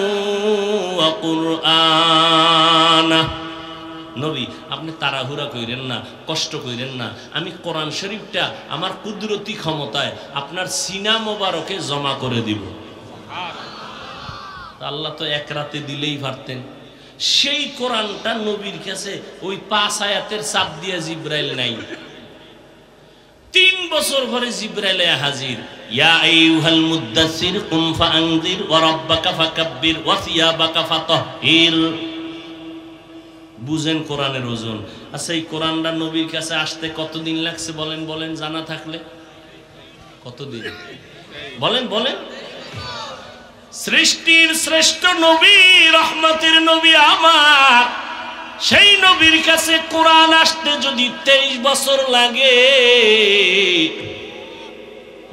ওয়া কুরআনা। নবী আপনি তাড়াহুড়া কইরেন না, কষ্ট কইরেন না, আমি কোরআন শরীফটা আমার কুদরতি ক্ষমতায় আপনার সিনা মোবারকে জমা করে দিব। আল্লাহ তো এক রাতে দিলেই পারতেন। সেই কোরআনটা নবীর কাছে ওই 5 আয়াতের চাপ দিয়ে জিব্রাইল নাই। 3 বছর পরে জিব্রাইল হাজির। ইয়া আইয়ুহাল মুদ্দাসসির কুম ফাআনজির ওয়া রাব্বাকা ফাকাব্বির ওয়া সিয়াবাকা ফাতাহহির। বুঝেন কোরআনের ওজন। আচ্ছা এই কোরআনটা নবীর কাছে আসতে কতদিন লাগছে বলেন, বলেন জানা থাকলে কতদিন বলেন, বলেন। সৃষ্টির শ্রেষ্ঠ নবী, রহমতের নবী আমার, সেই নবীর কাছে কোরআন আসতে যদি 23 বছর লাগে,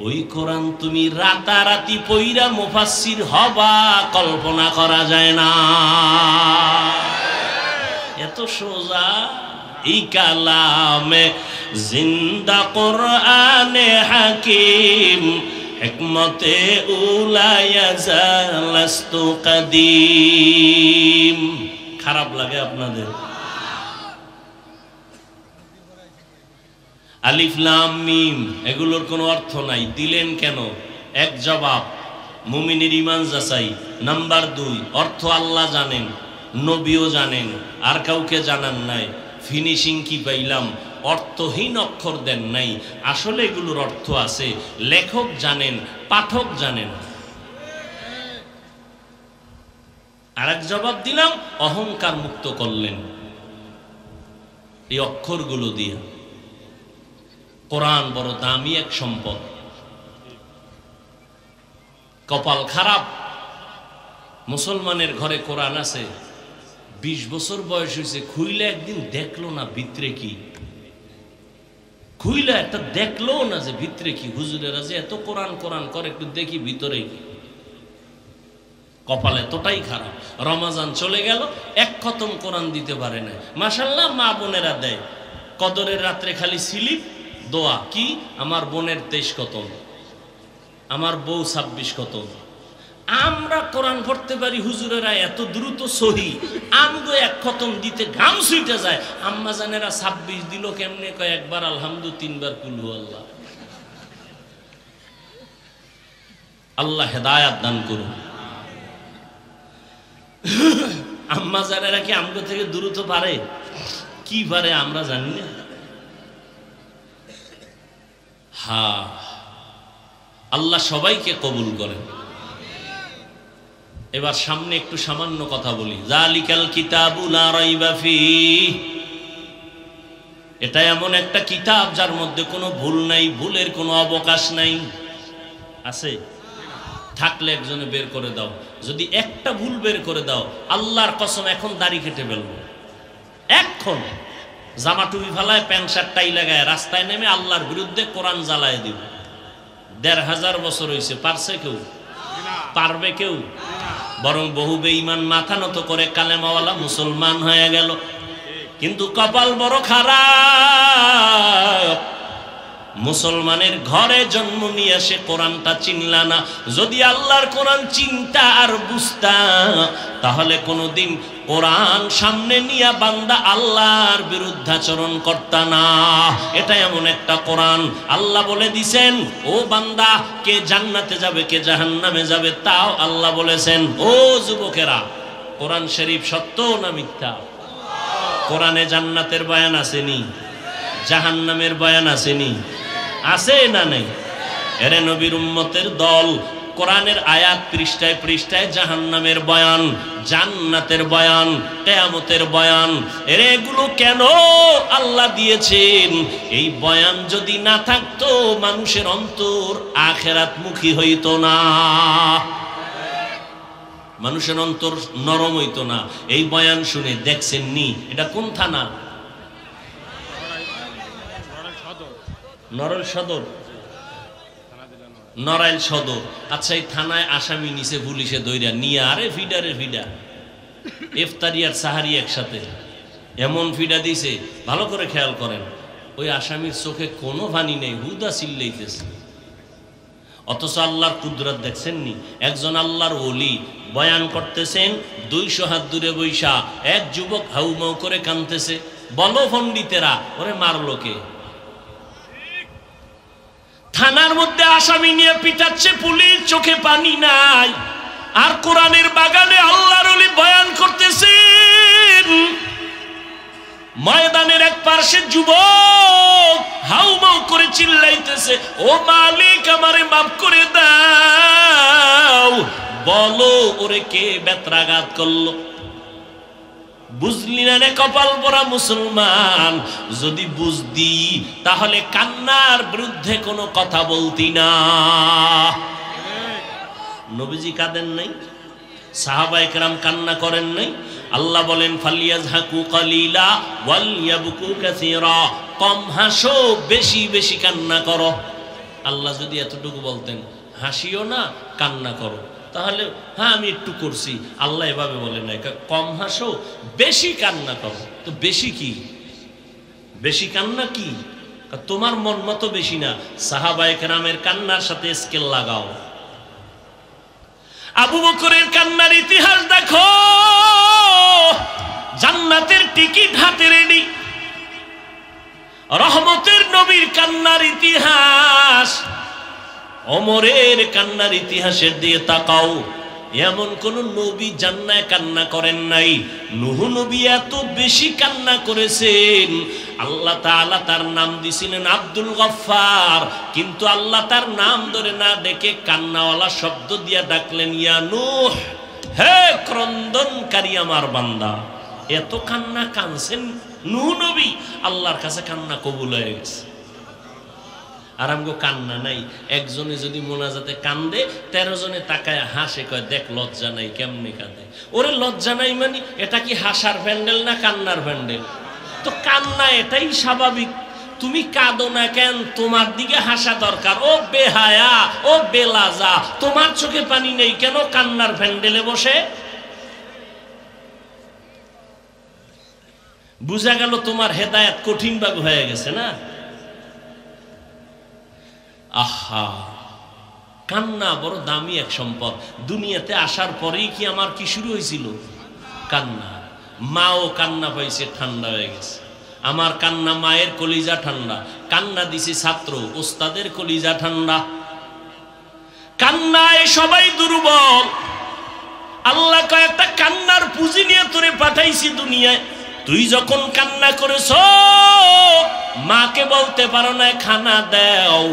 ওই কোরআন তুমি রাতারাতি পইরা মুফাসসির হবা কল্পনা করা যায় না। এত সোজা এই কালামে জিন্দা কোরআনে হাকিম, হিকমতে উলায়া জালাস্তু কাদিম। খারাপ লাগে আপনাদের? আলিফ লাম মিম এগুলোর কোনো অর্থ নাই, দিলেন কেন? এক জবাব, মুমিনের ঈমান যাচাই। নাম্বার 2, অর্থ আল্লাহ জানেন, নবীও জানেন, আর কাউকে জানান নাই। ফিনিশিং কি পাইলাম? অর্থহীন অক্ষর দেন নাই, আসলে এগুলোর অর্থ আছে, লেখক জানেন, পাঠক জানেন। আরেক জবাব দিলাম, অহংকার মুক্ত করলেন এই অক্ষরগুলো দিয়ে। কোরআন বড় দামি এক সম্পদ। কপাল খারাপ, মুসলমানের ঘরে কোরআন আছে, 20 বছর বয়স হয়েছে, খুইলে একদিন দেখলো না ভিতরে কি, খুইলা একটা দেখলো না যে ভিতরে কি। হুজুরেরা যে এত কোরআন কোরআন করে, একটু দেখি ভিতরে কি। কপাল এতটাই খারাপ। রমাজান চলে গেল, 1 খতম কোরআন দিতে পারে না। মাশাআল্লাহ মা বোনেরা দেয়, কদরের রাত্রে খালি স্লিপ দোয়া, কি আমার বোনের 23 খতম, আমার বউ 26 খতম। আমরা কোরআন পড়তে পারি, হুজুরেরা এত দ্রুত সহি, আমগো 1 খতম দিতে ঘাম ছুটে যায়। আম্মা জানেরা 26 দিল কেমনে? কয় একবার আলহামদু, 3 বার কুল হুয়াল্লাহ। আল্লাহ হেদায়াত দান করুন। আম্মা জানেরা কি আমগো থেকে দ্রুত পারে? কি পারে আমরা জানি না। হ্যাঁ, আল্লাহ সবাইকে কবুল করেন। এবার সামনে একটু সামান্য কথা বলি। যালিকাল কিতাবু লা রাইবা ফীহ, এটা এমন একটা কিতাব যার মধ্যে কোনো ভুল নাই, ভুলের কোনো অবকাশ নাই। আছে? থাকলে একজনে বের করে দাও। যদি একটা ভুল বের করে দাও, আল্লাহর কসম এখন দাড়ি কেটে ফেলবো। এখন জামা টুপি ফালায়, প্যান্ট শার্ট টাই লাগায় রাস্তায় নেমে আল্লাহর বিরুদ্ধে কোরআন জ্বালায় দিব। 1500 বছর হয়েছে, পারছে কেউ? পারবে কেউ? বরং বহু বেঈমান মাথা নত করে কালেমাওয়ালা মুসলমান হয়ে গেল। কিন্তু কপাল বড় খারাপ, মুসলমানের ঘরে জন্ম নিয়ে সে কোরআনটা চিনলা না। যদি আল্লাহর কোরআন চিন্তা আর বুঝতা, তাহলে কোনোদিন কোরআন সামনে নিয়ে বান্দা আল্লাহর বিরুদ্ধাচরণ করতা না। এটা এমন একটা কোরআন, আল্লাহ বলে দিছেন ও বান্দা, কে জান্নাতে যাবে কে জাহান্নামে যাবে তাও আল্লাহ বলেছেন। ও যুবকেরা, কোরআন শরীফ সত্য না মিথ্যা? কোরআনে জান্নাতের বয়ান আসেনি? জাহান্নামের বয়ান আসেনি? আছে না নেই? এরে নবীর উম্মতের দল, কোরআনের আয়াত পৃষ্ঠায় পৃষ্ঠায় জাহান্নামের বয়ান, জান্নাতের বয়ান, কিয়ামতের বয়ান। এরে এগুলো কেন আল্লাহ দিয়েছেন? এই বয়ান যদি না থাকতো, মানুষের অন্তর আখিরাতমুখী হইতো না, মানুষের অন্তর নরম হইতো না। এই বয়ান শুনে দেখছেন নি, এটা কোন থানা? নড়াইল সদর, নড়াইল সদর। আচ্ছা, এই থানায় আসামি নিচে পুলিশে দইরা নিয়ে, আরে ফিডারে ফিডা, ইফতারি আর সাহারি একসাথে এমন ফিডা দিছে, ভালো করে খেয়াল করেন, ওই আসামির চোখে কোনো পানি নেই, হুদা চিল্লাইতেছে। অথচ আল্লাহর কুদরত দেখছেননি? একজন আল্লাহর ওলি বয়ান করতেছেন, 200 হাত দূরে বৈশা এক যুবক হাউমাউ করে কাঁদতেছে। বলো পণ্ডিতেরা, ওরে মারলো কে? থানার মধ্যে আসামি নিয়ে পিটাচ্ছে পুলিশ, চোখে পানি নাই। আর কোরআনের বাগানে আল্লাহর ওলি বয়ান করতেছেন। ময়দানের এক পার্শ্বে যুবক হাউমাউ করে চিল্লাইতেছে, ও মালিক আমারে মাফ করে দাও। বলো ওরে কে বেত্রাঘাত করলো? বুঝলি না রে কপাল পরা মুসলমান? যদি বুঝদি তাহলে কান্নার বিরুদ্ধে কোনো কথা বলতি না। নবীজি কাঁদেন নাই? সাহাবায়ে কেরাম কান্না করেন নাই? আল্লাহ বলেন ফালিয়াজহাকু কালিলা ওয়ালিয়াবকু কাসীরা, কম হাসো বেশি বেশি কান্না করো। আল্লাহ যদি এতটুকু বলতেন হাসিও না কান্না করো, তাহলে হ্যাঁ আমি একটু করছি। আল্লাহ এভাবে বলেন না, কম হাসো বেশি কান্না করো। তো বেশি কি? বেশি কান্না কি? তোমার মন মতো বেশি না, সাহাবায়ে কেরামের কান্নার সাথে স্কেল লাগাও। আবু বকরের কান্নার ইতিহাস দেখো, জান্নাতের টিকিট হাতে রেডি। রহমতের নবীর কান্নার ইতিহাস, ওমরের কান্নার ইতিহাসের দিয়ে তাকাও। এমন কোন নবী জান্নায় কান্না করেন নাই। নূহ নবী এত বেশি কান্না করেছেন, আল্লাহ তাআলা তার নাম দিছিলেন আব্দুল গফফার, কিন্তু আল্লাহ তার নাম ধরে না ডেকে কান্নাওয়ালা শব্দ দিয়া ডাকলেন, ইয়া নূহ, হে ক্রন্দনকারী আমার বান্দা। এত কান্না কানছেন নূহ নবী, আল্লাহর কাছে কান্না কবুল হয়ে গেছে। আর আমগো কান্না নাই। একজনে যদি মোনাজাতে কান্দে, 13 জনে তাকায় হাসে, কয় দেখ লজ্জা নাই কেমনে কাঁদে। ওরে লজ্জা নাই মানে এটা কি হাসার প্যান্ডেল না কান্নার প্যান্ডেল? তো কান্না এটাই স্বাভাবিক। তুমি কাঁদো না কেন? তোমার দিকে হাসা দরকার। ও বেহায়া, ও বেলাজা, তোমার চোখে পানি নেই কেন কান্নার প্যান্ডেলে বসে? বুঝা গেল তোমার হেদায়েত কঠিন ভাবে হয়ে গেছে না? আহা, কান্না বড় দামি এক সম্পদ। দুনিয়াতে আসার পরেই কি আমার কি শুরু হয়েছিল? কান্না। মাও কান্না পাইছে, ঠান্ডা হয়ে গেছে। আমার কান্না মায়ের কলিজা ঠান্ডা। কান্না দিছে ছাত্র, ওস্তাদের কলিজা ঠান্ডা। কান্নায় সবাই দুর্বল। আল্লাহ কয়েকটা কান্নার পুঁজি নিয়ে তোরে পাঠাইছি দুনিয়ায়। তুই যখন কান্না করেছ, মাকে বলতে পারো না খানা দাও,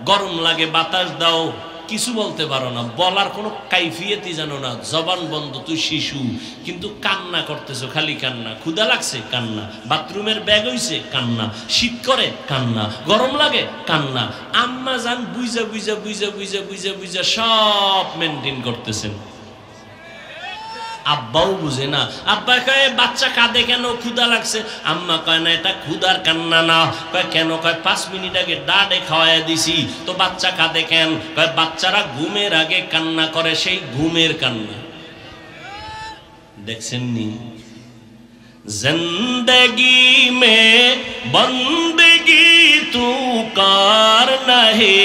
গরম লাগে বাতাস দাও, কিছু বলতে পারো না, বলার কোনো কাইফিয়তই জানো না, জবান বন্ধ, তুই শিশু, কিন্তু কান্না করতেছো, খালি কান্না। ক্ষুধা লাগছে কান্না, বাথরুমের ব্যাগ হইছে কান্না, শীত করে কান্না, গরম লাগে কান্না। আম্মা জান বুঝা বুঝা বুঝা বুঝা বুঝা বুঝা সব মেনটেন করতেছেন। আব্বাও বুঝে না। আব্বা কয় বাচ্চা কাঁদে কেন? ক্ষুধা লাগছে। আম্মা কয় না এটা ক্ষুধার কান্না না। কয় কেন? কয় 5 মিনিট আগে ডাডে খাওয়াই দিছি, তো বাচ্চা কাঁদে কেন? কয় বাচ্চারা ঘুমের আগে কান্না করে, সেই ঘুমের কান্না। দেখছেন নি? জিন্দেগি মে বন্দেগি তু কার নাহি,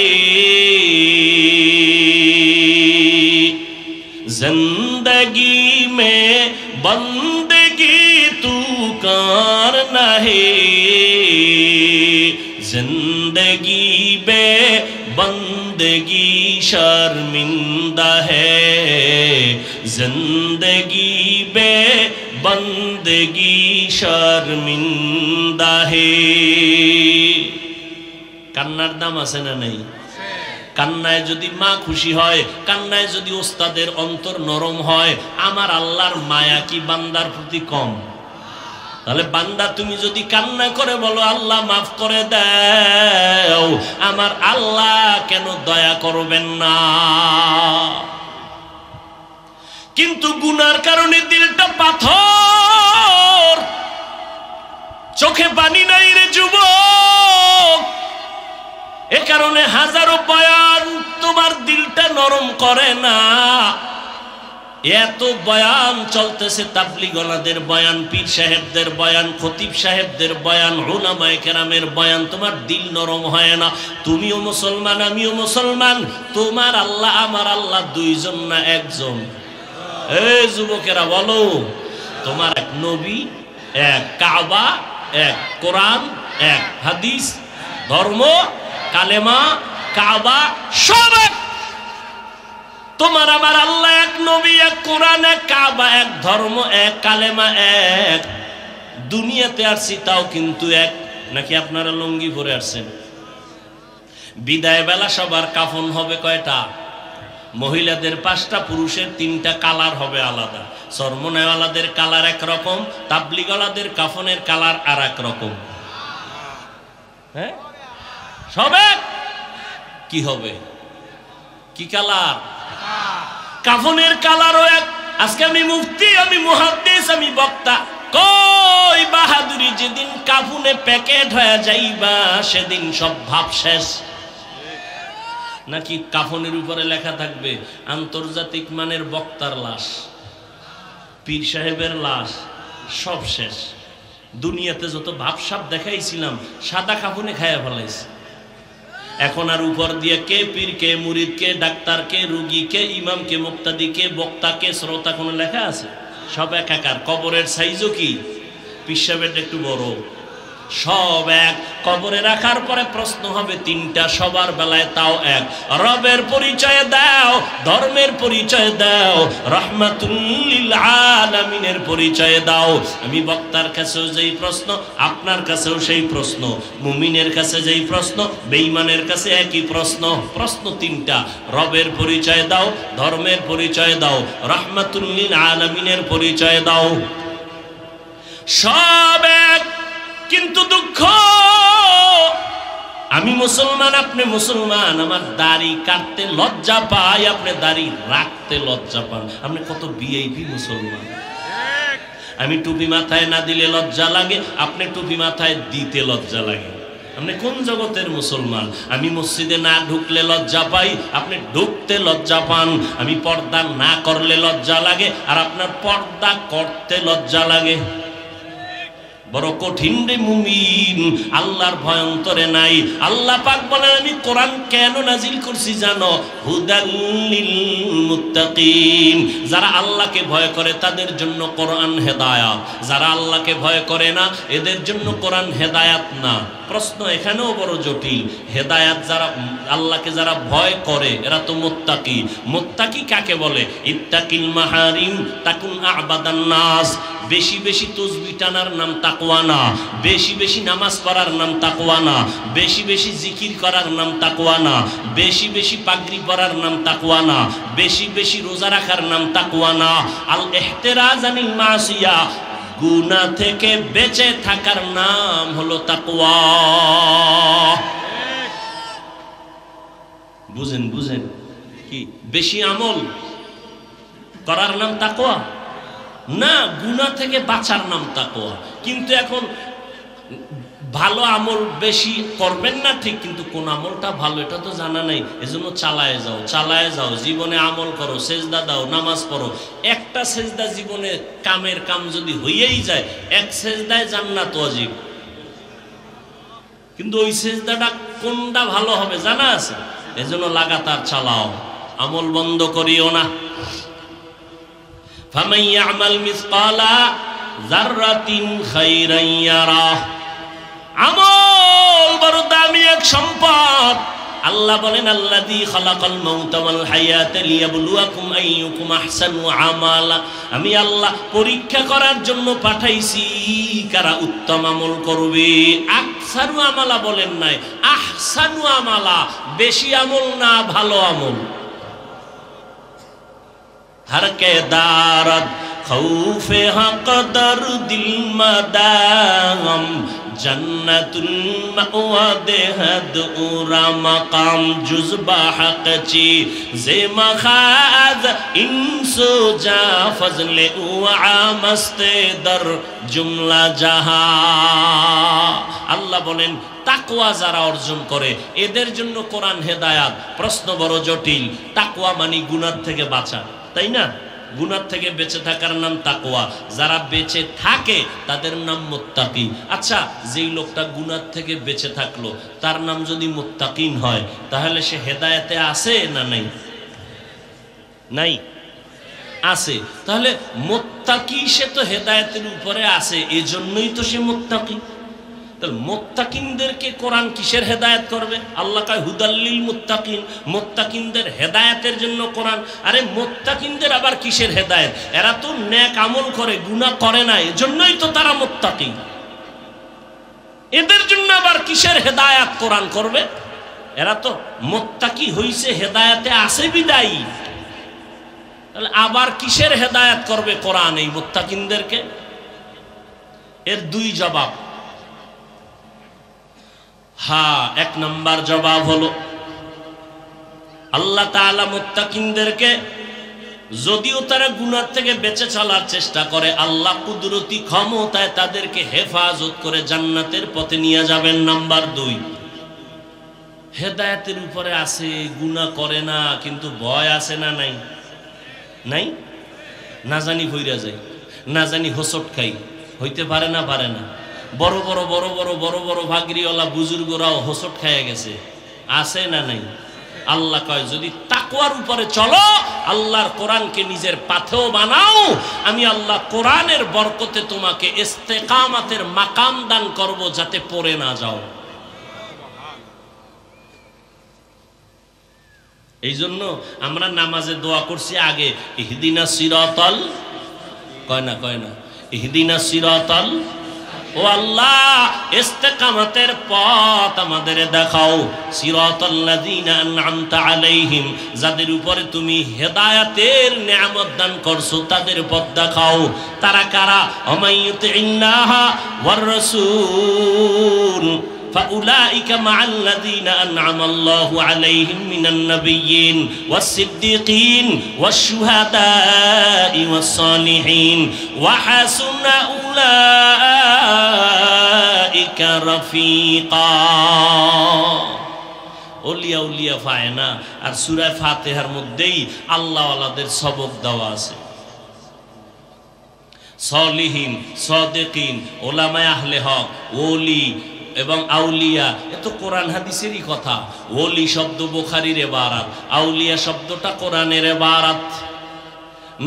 जिंदगी में बंदगी तू कार नहीं, जिंदगी बे बंदगी शर्मिंदा है, जिंदगी बे बंदगी शर्मिंदा है। কান্নার দাম আছে না নাই? কান্নায় যদি মা খুশি হয়, কান্নায় যদি ওস্তাদের অন্তর নরম হয়, আমার আল্লাহর মায়া কি বান্দার প্রতি কম? তাহলে বান্দা তুমি যদি কান্না করে বলো আল্লাহ মাফ করে দাও, আমার আল্লাহ কেন দয়া করবেন না? কিন্তু গুনার কারণে দিলটা পাথর, চোখে পানি নাই রে যুবক। এ কারণে হাজারো বয়ান তোমার দিলটা নরম করে না। এত বয়ান চলতেছে, তাবলীগওয়ালাদের বয়ান, পীর সাহেবদের বয়ান, খতিব সাহেবদের বয়ান, উলামায়ে কেরামের বয়ান, তোমার দিল নরম হয় না। তুমিও মুসলমান, আমিও মুসলমান, তোমার আল্লাহ আমার আল্লাহ দুইজন না একজন? এই যুবকেরা বলো, তোমার এক নবী, এক কাবা, এক কোরআন, এক হাদিস, ধর্ম, কালেমা, কাবা সব এক। তোমার আমার আল্লাহ এক, নবী এক, কোরআন এক, কাবা এক, ধর্ম এক, কালেমা এক। দুনিয়াতে আসছি তাও কিন্তু এক। নাকি আপনারা লুঙ্গি পরে আসছেন? বিদায় বেলা সবার কাফন হবে কয়টা? মহিলাদের 5টা, পুরুষের 3টা, কালার হবে আলাদা। চরমনাওয়ালাদের কালার একরকম, তাবলীগওয়ালাদের কাফনের কালার আর এক রকম। হ্যাঁ, সব এক। কি হবে? কি কালার? কাফনের কালারও এক। আজকে আমি মুফতি, আমি মুহাদ্দিস, আমি বক্তা, কই বাহাদুরি, যেদিন কাফনে প্যাকেট হয়ে যাইবা সেদিন সব ভাব শেষ। নাকি কাফনের উপরে লেখা থাকবে আন্তর্জাতিক মানের বক্তার লাশ, পীর সাহেবের লাশ, সব শেষ। দুনিয়াতে যত ভাবসাব দেখাইছিলাম সাদা কাফনে খায়া ফেলাইছে। এখন আর উপর দিয়ে কে পীর, কে মুরিদ, কে ডাক্তার, কে রুগী, কে ইমাম, কে মুক্তাদি, কে বক্তা, কে শ্রোতা কোনো লেখা আছে? সব একাকার। কবরের সাইজও কি? পীর সাহেবের একটু বড়, সব এক। কবরে রাখার পরে প্রশ্ন হবে 3টা, সবার বেলায় তাও এক। রবের পরিচয় দাও, ধর্মের পরিচয় দাও, রাহমাতুল লিল আলামিনের পরিচয় দাও। আমি বক্তার কাছেও যেই প্রশ্ন, আপনার কাছেও সেই প্রশ্ন, মুমিনের কাছে যেই প্রশ্ন, বেঈমানের কাছে একই প্রশ্ন। প্রশ্ন 3টা, রবের পরিচয় দাও, ধর্মের পরিচয় দাও, রাহমাতুল লিল আলামিনের পরিচয় দাও। সব এক। কিন্তু দুঃখ, আমি মুসলমান, আপনি মুসলমান, আমার দাড়ি কাটতে লজ্জা পাই, আপনি দাড়ি রাখতে লজ্জা পান। আপনি কত ভিআইপি মুসলমান। আমি টুপি মাথায় না দিলে লজ্জা লাগে, আপনি টুপি মাথায় দিতে লজ্জা লাগে। আপনি কোন জগতের মুসলমান? আমি মসজিদে না ঢুকলে লজ্জা পাই, আপনি ঢুকতে লজ্জা পান। আমি পর্দা না করলে লজ্জা লাগে, আর আপনার পর্দা করতে লজ্জা লাগে। বড় কঠিন রে মুমিন, আল্লাহর ভয় অন্তরে নাই। আল্লাহ পাক বলেন, আমি কোরআন কেন নাজিল করছি জানো? হুদাল লিল মুত্তাকিন। যারা আল্লাহকে ভয় করে তাদের জন্য কোরআন হেদায়াত, যারা আল্লাহকে ভয় করে না এদের জন্য কোরআন হেদায়াত না। প্রশ্ন এখানেও বড় জটিল। হেদায়াত যারা, আল্লাহকে যারা ভয় করে এরা তো মুত্তাকি। মুত্তাকি কাকে বলে? ইত্তাকিল মাহারিম তাকুন আবাদান নাস। বেশি বেশি তাসবিহ টানার নাম তাকওয়া না, বেশি বেশি নামাজ পড়ার নাম তাকওয়া না, বেশি বেশি জিকির করার নাম তাকওয়া না, বেশি বেশি পাগড়ি পরার নাম তাকওয়া না, বেশি বেশি রোজা রাখার নাম তাকওয়া না। আল ইহতিরাজ আনিল মাসিয়া, গুনাহ থেকে বেঁচে থাকার নাম হলো তাকওয়া। বুঝেন? বুঝেন কি? বেশি আমল করার নাম তাকওয়া না, গুনাহ থেকে বাঁচার নাম তাকওয়া। কিন্তু এখন ভালো আমল বেশি করবেন না ঠিক, কিন্তু কোন আমলটা ভালো এটা তো জানা নাই। এজন্য চালায় যাও, চালায় যাও, জীবনে আমল করো, সেজদা দাও, নামাজ পড়ো। একটা সেজদা জীবনে কামের কাম যদি হইয়েই যায়, এক সেজদায় জান্নাত ওয়াজিব। কিন্তু ওই সেজদাটা কোনটা ভালো হবে জানা আছে? এজন্য লাগাতার চালাও, আমল বন্ধ করিও না। ফামান ইয়ামাল মিসকালা যাররাতিন খাইরান ইয়ারা। আমল বড় দামি এক সম্পদ। আল্লাহ বলেন, আল্লাযী খালাকাল মাউতা ওয়াল হায়াতা লিয়াবলুয়াকুম আইয়ুকুম আহসানু আমালা। আমি আল্লাহ পরীক্ষা করার জন্য পাঠাইছি কারা উত্তম আমল করবে। আহসানু আমালা বলেন নাই, আহসানু আমালা, বেশি আমল না, ভালো আমল। हर के दारद खौफे हक दर दिल मदाम जन्नतुल मअवा देहद उरा मकाम जुज़बा हक ची जे मखाद इंसो जा फजले उआ मस्ते दर जुमला जहा। আল্লাহ বলেন, তাকওয়া যারা অর্জন করে এদের জন্য কোরআন হেদায়াত। প্রশ্ন বড় জটিল। তাকওয়া মানে গুনাহ থেকে বাঁচা, তাই না? গুনাহ থেকে বেঁচে থাকার নাম তাকওয়া, যারা বেঁচে থাকে তাদের নাম মুত্তাকি। আচ্ছা, যেই লোকটা গুনাহ থেকে বেঁচে থাকলো তার নাম যদি মুত্তাকিন হয়, তাহলে সে হেদায়েতে আছে না নাই? নাই, আছে। তাহলে মুত্তাকি সে তো হেদায়েতের উপরে আছে, এজন্যই তো সে মুত্তাকি। তাহলে মুত্তাকিনদেরকে কোরআন কিসের হেদায়েত করবে? আল্লাহ কয় হুদাল্লিল মুত্তাকিন, মুত্তাকিনদের হেদায়েতের জন্য কোরআন। আরে মুত্তাকিনদের আবার কিসের হেদায়েত? এরা তো নেক আমল করে, গুনাহ করে না, এজন্যই তো তারা মুত্তাকি। এদের জন্য আবার কিসের হেদায়েত কোরআন করবে? এরা তো মুত্তাকি হইছে, হেদায়েতে আছে বিদায়ী। তাহলে আবার কিসের হেদায়েত করবে কোরআন এই মুত্তাকিনদেরকে? এর দুই জবাব। হ্যাঁ, এক নাম্বার জবাব হলো আল্লাহ তাআলা মুত্তাকিনদেরকে, যদিও তারা গুনাহ থেকে বেঁচে চলার চেষ্টা করে, আল্লাহ কুদরতি ক্ষমতায় তাদেরকে হেফাজত করে জান্নাতের পথে নিয়ে যাবেন। নাম্বার দুই, হেদায়েতের উপরে আছে, গুনাহ করে না, কিন্তু ভয় আছে না নাই? নাই, না জানি হইরা যায়, না জানি হোঁচট খাই, হইতে পারে না, পারে না। বড় বড় বড় বড় বড় বড় ভাগরিওয়ালা বুজুর্গরাও হোঁচট খাইয়া গেছে, আছে না নাই? আল্লাহ কয় যদি তাকওয়ার উপরে চলো, আল্লাহর কোরআনকে নিজের পাথেও বানাও, আমি আল্লাহ কোরআনের বরকতে তোমাকে ইস্তেকামাতের মাকাম দান করব, যাতে পড়ে না যাও। এই জন্য আমরা নামাজে দোয়া করছি আগে, ইহদিনা সিরাতাল, কয় না ইহদিনা সিরাতাল, ও আল্লাহ ইস্তেকামাতের পথ আমাদের দেখাও। সিরাতাল্লাযীনা আন'আমতা আলাইহিম, যাদের উপরে তুমি হেদায়েতের নিয়ামত দান করছো তাদের পথ দেখাও। তারা কারা? আমাইয়ুতিল্লাহা ওয়ার রাসূল فأولئك مع الذين أنعم الله عليهم من النبيين والصديقين والشهداء والصالحين وحسن أولئك رفيقا। ওলিয়া উলিয়া পায় না। আর সূরা ফাতিহার মধ্যেই আল্লাহ ওয়ালাদের সবক দেওয়া আছে। সলিহিন, সাদিকিন, ওলামায়ে আহলে হক, ওলি এবং আউলিয়া, এ তো কোরআন হাদিসেরই কথা। ওলি শব্দ বুখারীর ইবারাত, আউলিয়া শব্দটা কোরআনের ইবারাত।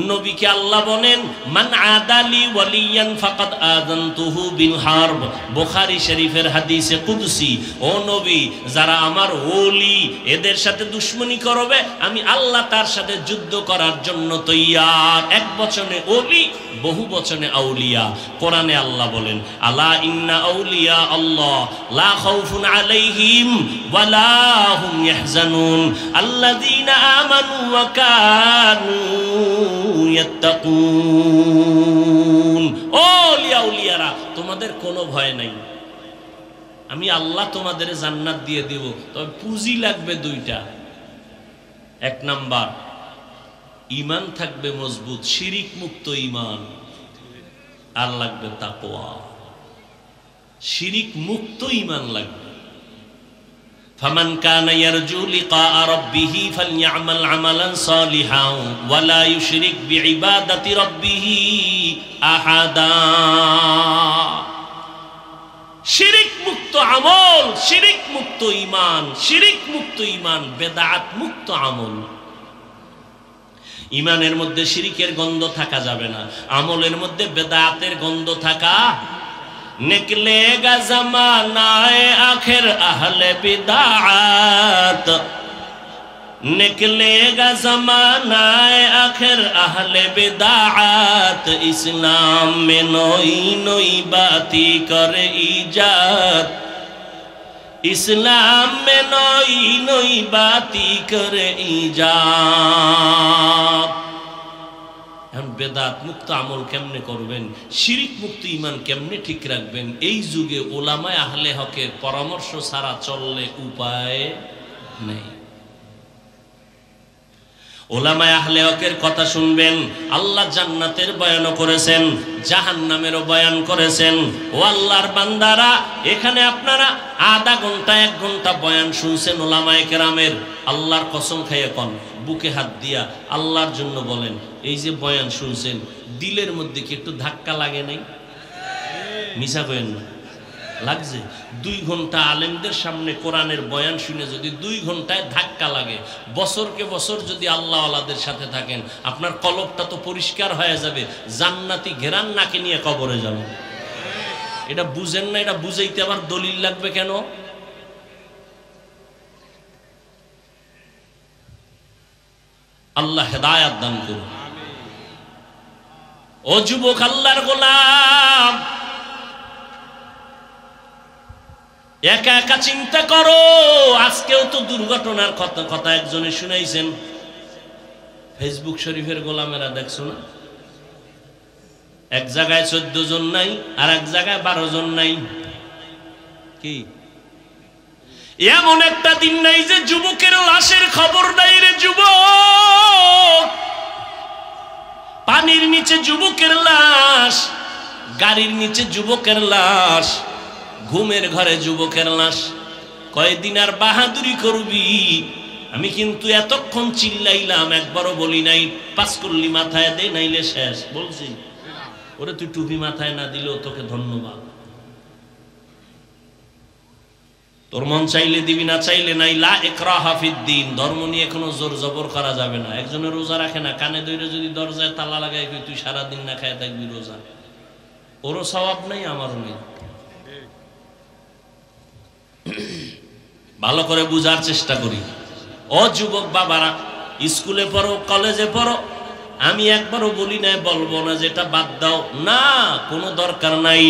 নবীকে আল্লাহ বলেন মান আদালি ওয়ালিয়ান ফাকাদ আযানতুহু বিল হারব, বুখারী শরীফের হাদিসে কুদসি। ও নবী, যারা আমার ওলি, এদের সাথে দুশমনি করবে, আমি আল্লাহ তার সাথে যুদ্ধ করার জন্য তৈয়ার। এক বচনে ওলি, বহু বচনে আউলিয়া। কোরআনে আল্লাহ বলেন আলা ইন্না আউলিয়া আল্লাহ লা খাউফুন আলাইহিম ওয়া লা হুম ইয়াহজানুন আল্লাযীনা আমানু ওয়া কানু ইয়াত্তাকুন। ওলিয়া উলিয়ারা, তোমাদের কোনো ভয় নাই, আমি আল্লাহ তোমাদের জান্নাত দিয়ে দেব। তবে পুঁজি লাগবে দুইটা। এক নাম্বার, ঈমান থাকবে মজবুত, শিরিক মুক্ত ঈমান। আর লাগবে তাকওয়া, শিরিক মুক্ত ঈমান লাগবে। ফামান কানা ইয়ারজু লিকা রাব্বিহি ফালইআমাল আমালান সালিহান ওয়া লা ইউশরিক বিইবাদাতি রাব্বিহি আহাদা। শিরিক মুক্ত আমল, শিরিক মুক্ত ঈমান, শিরিক মুক্ত ঈমান, বেদাত মুক্ত আমল। ঈমানের মধ্যে শিরিকের গন্ধ থাকা যাবে না, আমলের মধ্যে বেদাতের গন্ধ থাকা। निकलेगा ज़मानाए आखिर अहले बिदाअत, निकलेगा ज़मानाए आखिर अहले बिदाअत, इस्लाम में नई नई बाती करे इजाद, इस्लाम में नई नई बाती करे इजाद। বেদাত মুক্ত আমল কেমনে করবেন, শিরিক মুক্ত ঈমান কেমনে ঠিক রাখবেন, এই যুগে ওলামায়ে আহলে হকের পরামর্শ ছাড়া চললে উপায় নেই। ওলামায়ে আহলে হকের কথা শুনবেন। আল্লাহ জান্নাতের বয়ান করেছেন, জাহান্নামেরও বয়ান করেছেন। ও আল্লাহর বান্দারা, এখানে আপনারা আধা ঘন্টা 1 ঘন্টা বয়ান শুনছেন ওলামায়ে কেরামের। আল্লাহর কসম খাইয়া কোন, বুকে হাত দিয়া আল্লাহর জন্য বলেন, এই যে বয়ান শুনছেন দিলের মধ্যে কি একটু ধাক্কা লাগে নাই? মিছা কইেন না, লাগছে। 2 ঘন্টা আলেমদের সামনে কোরআনের বয়ান শুনে যদি 2 ঘন্টায় ধাক্কা লাগে, বছরকে বছর যদি আল্লাহওয়ালাদের সাথে থাকেন, আপনার কলবটা তো পরিষ্কার হয়ে যাবে, জান্নাতি ঘেরান নাকে নিয়ে কবরে যাবেন। এটা বুঝেন না? এটা বুঝাইতে আবার দলিল লাগবে কেন? আল্লাহ হেদায়াত দান করুন। ও যুবক আল্লাহর গোলাম, একা একা চিন্তা করো। আজকেও তো দুর্ঘটনার কথা একজনে শুনাইছেন। ফেসবুক শরীফের গোলামেরা দেখছো না? এক জায়গায় 14 জন নাই, আর এক জায়গায় 12 জন নাই। কি এমন একটা দিন নাই যে যুবকের লাশের খবর নাই রে যুবক। পানির নিচে যুবকের লাশ, গাড়ির নিচে যুবকের লাশ, ঘুমের ঘরে যুবকের লাশ। কয়দিন আর বাহাদুরি করবি? আমি কিন্তু এতক্ষণ চিল্লাইলাম, একবারও বলি নাই 5 কুল্লি মাথায় দে নাইলে শেষ। বলছি ওরে তুই টুপি মাথায় না দিলেও তোকে ধন্যবাদ। তোর মন চাইলে দিবি, না চাইলে নাই। লা ইকরাহা ফিদ্দিন। ধর্ম নিয়ে কোনো জোর জবর করা যাবে না। একজনে রোজা রাখে না, কানে ধরে যদি দরজায় তালা লাগাই কই তুই সারাদিন না খায় থাকবি রোজা, ওরও সওয়াব নেই, আমারও নেই। ভালো করে বুঝার চেষ্টা করি। ও যুবক বাবারা, স্কুলে পড়ো, কলেজে পড়ো, আমি একবারও বলি নাই, বলবো না যেটা বাদ দাও, না, কোনো দরকার নাই।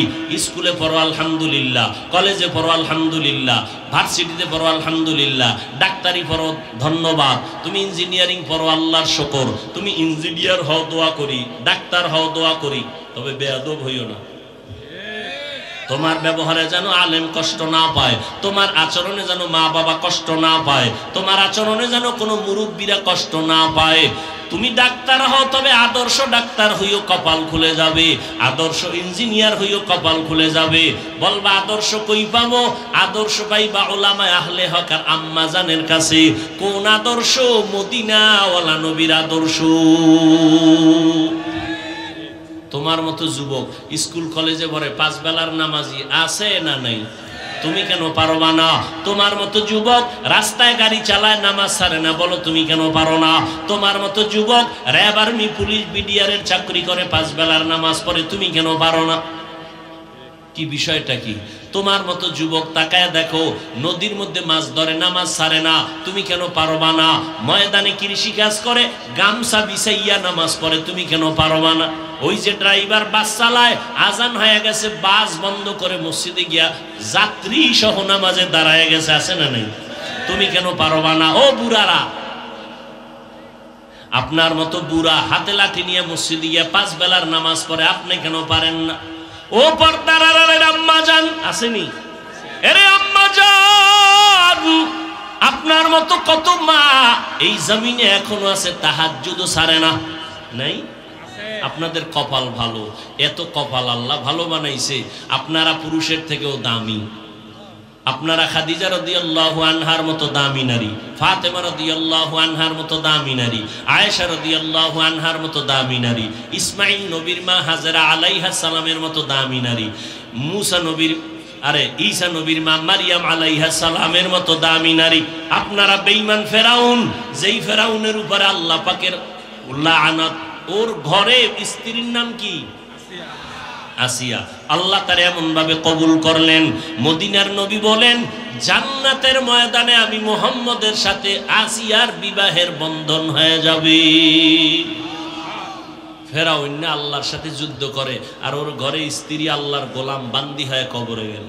স্কুলে পড়ো আলহামদুলিল্লাহ, কলেজে পড়ো আলহামদুলিল্লাহ, ভার্সিটিতে পড়ো আলহামদুলিল্লাহ, ডাক্তারি পড়ো ধন্যবাদ, তুমি ইঞ্জিনিয়ারিং পড়ো আল্লাহর শুকর, তুমি ইঞ্জিনিয়ার হও দোয়া করি, ডাক্তার হও দোয়া করি, তবে বেয়াদব হইও না। তোমার ব্যবহারে যেন আলেম কষ্ট না পায়, তোমার আচরণে যেন মা বাবা কষ্ট না পায়, তোমার আচরণে যেন কোনো মুরব্বীরা কষ্ট না পায়। তুমি ডাক্তার হও, তবে আদর্শ ডাক্তার হইও, কপাল খুলে যাবে। আদর্শ ইঞ্জিনিয়ার হইও, কপাল খুলে যাবে। বলবা আদর্শ কই পাবো? আদর্শ পাইবা উলামায়ে আহলে হক আর আম্মা জানের কাছে। কোন আদর্শ? মদিনা ওয়ালা নবীর আদর্শ। তোমার মতো যুবক স্কুল কলেজে পড়ে 5 বেলার নামাজি আছে না নাই? তুমি কেন পারবা না? তোমার মতো যুবক রাস্তায় গাড়ি চালায়, নামাজ ছাড়ে না, বলো তুমি কেন পারো না? তোমার মতো যুবক র্যাব, আর্মি, পুলিশ, বিডিআরের চাকরি করে, 5 বেলার নামাজ পড়ে, তুমি কেন পারো না? কি বিষয়টা কি? তোমার মতো যুবক তাকায় দেখো, নদীর মধ্যে মাছ ধরে, নামাজ ছাড়ে না, তুমি কেন পারবা না? ময়দানে কৃষি কাজ করে, গামছা বিছাইয়া নামাজ পড়ে, তুমি কেন পারবা না? ওই যে ড্রাইভার বাস চালায়, আজান হয়ে গেছে, বাস বন্ধ করে মসজিদে গিয়া যাত্রী সহ নামাজে দাঁড়ায় গেছে, আছে না নাই? তুমি কেন পারবা না? ও বুড়ারা, আপনার মতো বুড়া হাতে লাঠি নিয়ে মসজিদে গিয়া 5 বেলার নামাজ পড়ে, আপনি কেন পারেন না? ও পর্দার আড়ালের আম্মা জান আসেনি? এরে আম্মা জান, আপনার মতো কত মা এই জমিনে এখনো আছে, তাহাজ্জুদও ছাড়ে না। নাই? আপনাদের কপাল ভালো, এত কপাল আল্লাহ ভালো বানাইছে। আপনারা পুরুষের থেকেও দামি। আপনারা খাদিজা রাদিয়াল্লাহু আনহার মতো দামি নারী, ফাতেমা রাদিয়াল্লাহু আনহার মতো দামি নারী, আয়েশা রাদিয়াল্লাহু আনহার মতো দামি নারী, ইসমাইল নবীর মা হাজেরা আলাইহিস সালামের মতো দামি নারী, মুসা নবীর ঈসা নবীর মা মারিয়াম আলাইহিস সালামের মতো দামি নারী। আপনারা বেঈমান ফেরাউন, যেই ফেরাউনের উপরে আল্লাহ পাকের লাআনাত, ওর ঘরে স্ত্রীর নাম কি? আসিয়া। আল্লাহ তার এমন ভাবে কবুল করলেন, মদিনার নবী বলেন জান্নাতের ময়দানে আমি মুহাম্মদের সাথে আসিয়ার বিবাহের বন্ধন হয়ে যাবে। ফেরাউন না আল্লাহর সাথে যুদ্ধ করে, আর ওর ঘরে স্ত্রী আল্লাহর গোলাম বান্দি হয়ে কবরে গেল।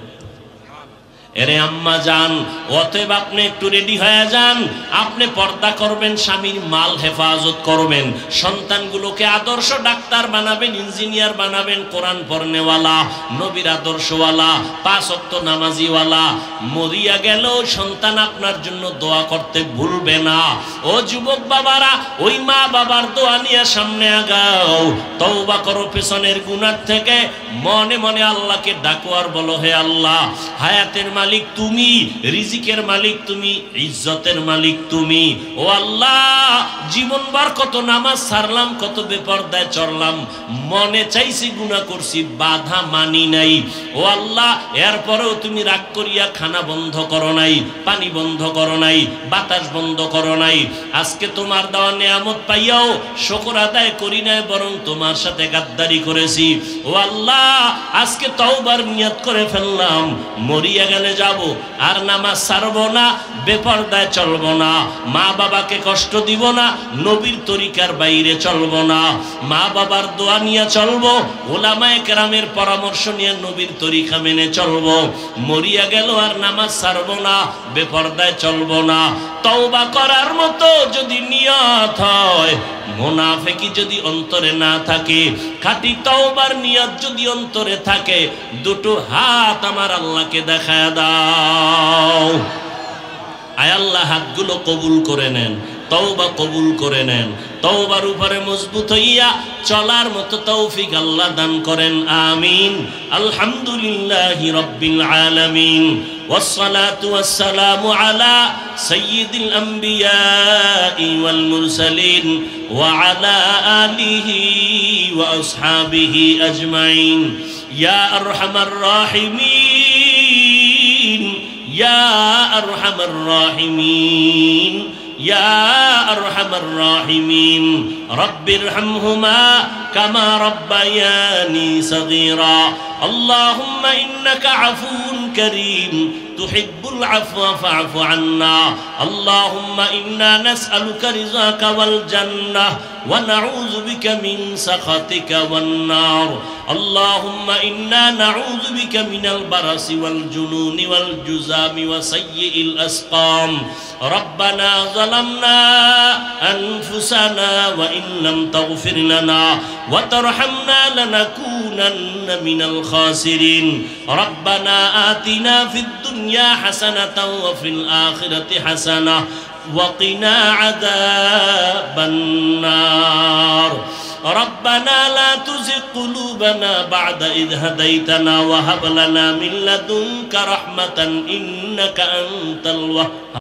এরে আম্মা যান, অতএব আপনি একটু রেডি হয়ে যান। আপনি পর্দা করবেন, স্বামীর মাল হেফাজত করবেন, সন্তানগুলোকে আদর্শ ডাক্তার বানাবেন, ইঞ্জিনিয়ার বানাবেন, কোরআন পড়নেওয়ালা, নবীর আদর্শওয়ালা, 5 ওয়াক্ত নামাজিওয়ালা। মরিয়া গেল সন্তান আপনার জন্য দোয়া করতে ভুলবে না। ও যুবক বাবারা, ওই মা বাবার দোয়া নিয়ে সামনে আগাও, তওবা করো পেছনের গুনাহ থেকে, মনে মনে আল্লাহকে ডাকো আর বলো, হে আল্লাহ, হায়াতের মালিক তুমি, রিজিকের মালিক তুমি, ইজ্জতের মালিক তুমি। ও আল্লাহ, জীবনভর কত নামাজ ছাড়লাম, কত বেপরদায় চললাম, মনে চাইছি গুনাহ করছি, বাধা মানি নাই। ও আল্লাহ, এরপরেও তুমি রাগ করিয়া খানা বন্ধ করো নাই, পানি বন্ধ করো নাই, বাতাস বন্ধ করো নাই। আজকে তোমার দেওয়া নিয়ামত পাইয়াও শুকর আদায় করি নাই, বরং তোমার সাথে গাদ্দারি করেছি। ও আল্লাহ, আজকে তওবার নিয়ত করে ফেললাম, মরিয়া গেলে যাব, আর নামাজ ছাড়বো না, বেপরদায় চলবো না, মা বাবাকে কষ্ট দিব না, নবীর তরিকার বাইরে চলবো না, মা বাবার দোয়া নিয়ে চলবো, ওলামায়ে কেরামের পরামর্শ নিয়ে নবীর তরিকা মেনে চলবো। মরিয়া গেল আর নামাজ ছাড়বো না, বেপরদায় চলবো না। তওবা করার মতো যদি নিয়ত হয়, মুনাফিকি যদি অন্তরে না থাকে, খাঁটি তওবার নিয়ত যদি অন্তরে থাকে, দুটো হাত আমার আল্লাহকে দেখায় দাও। আয় আল্লাহ, হাতগুলো কবুল করে নেন, তওবা কবুল করে নেন। তওবার উপরে মজবুত হইয়া চলার মতো তৌফিক আল্লাহ দান করেন, আমিন। আলহামদুলিল্লাহি রাব্বিল আলামিন, والصلاة والسلام على سيد الأنبياء والمرسلين وعلى آله وأصحابه أجمعين. يا أرحم الراحمين، يا أرحم الراحمين، يا أرحم الراحمين. رب ارحمهما كما ربياني صغيرا. اللهم إنك عفو كريم تحب العفو فاعف عنا. اللهم إنا نسألك رضاك والجنة ونعوذ بك من سخطك والنار. اللهم إنا نعوذ بك من البرص والجنون والجذام وسيء الأسقام. ربنا ظلمنا أنفسنا وإن لم تغفر لنا وترحمنا لنكونن من الخاسرين. ربنا آتنا في الدنيا حسنة وفي الآخرة حسنة وقنا عذاب النار. ربنا لا تزغ قلوبنا بعد إذ هديتنا وهب لنا من لدنك رحمة إنك أنت الوهاب.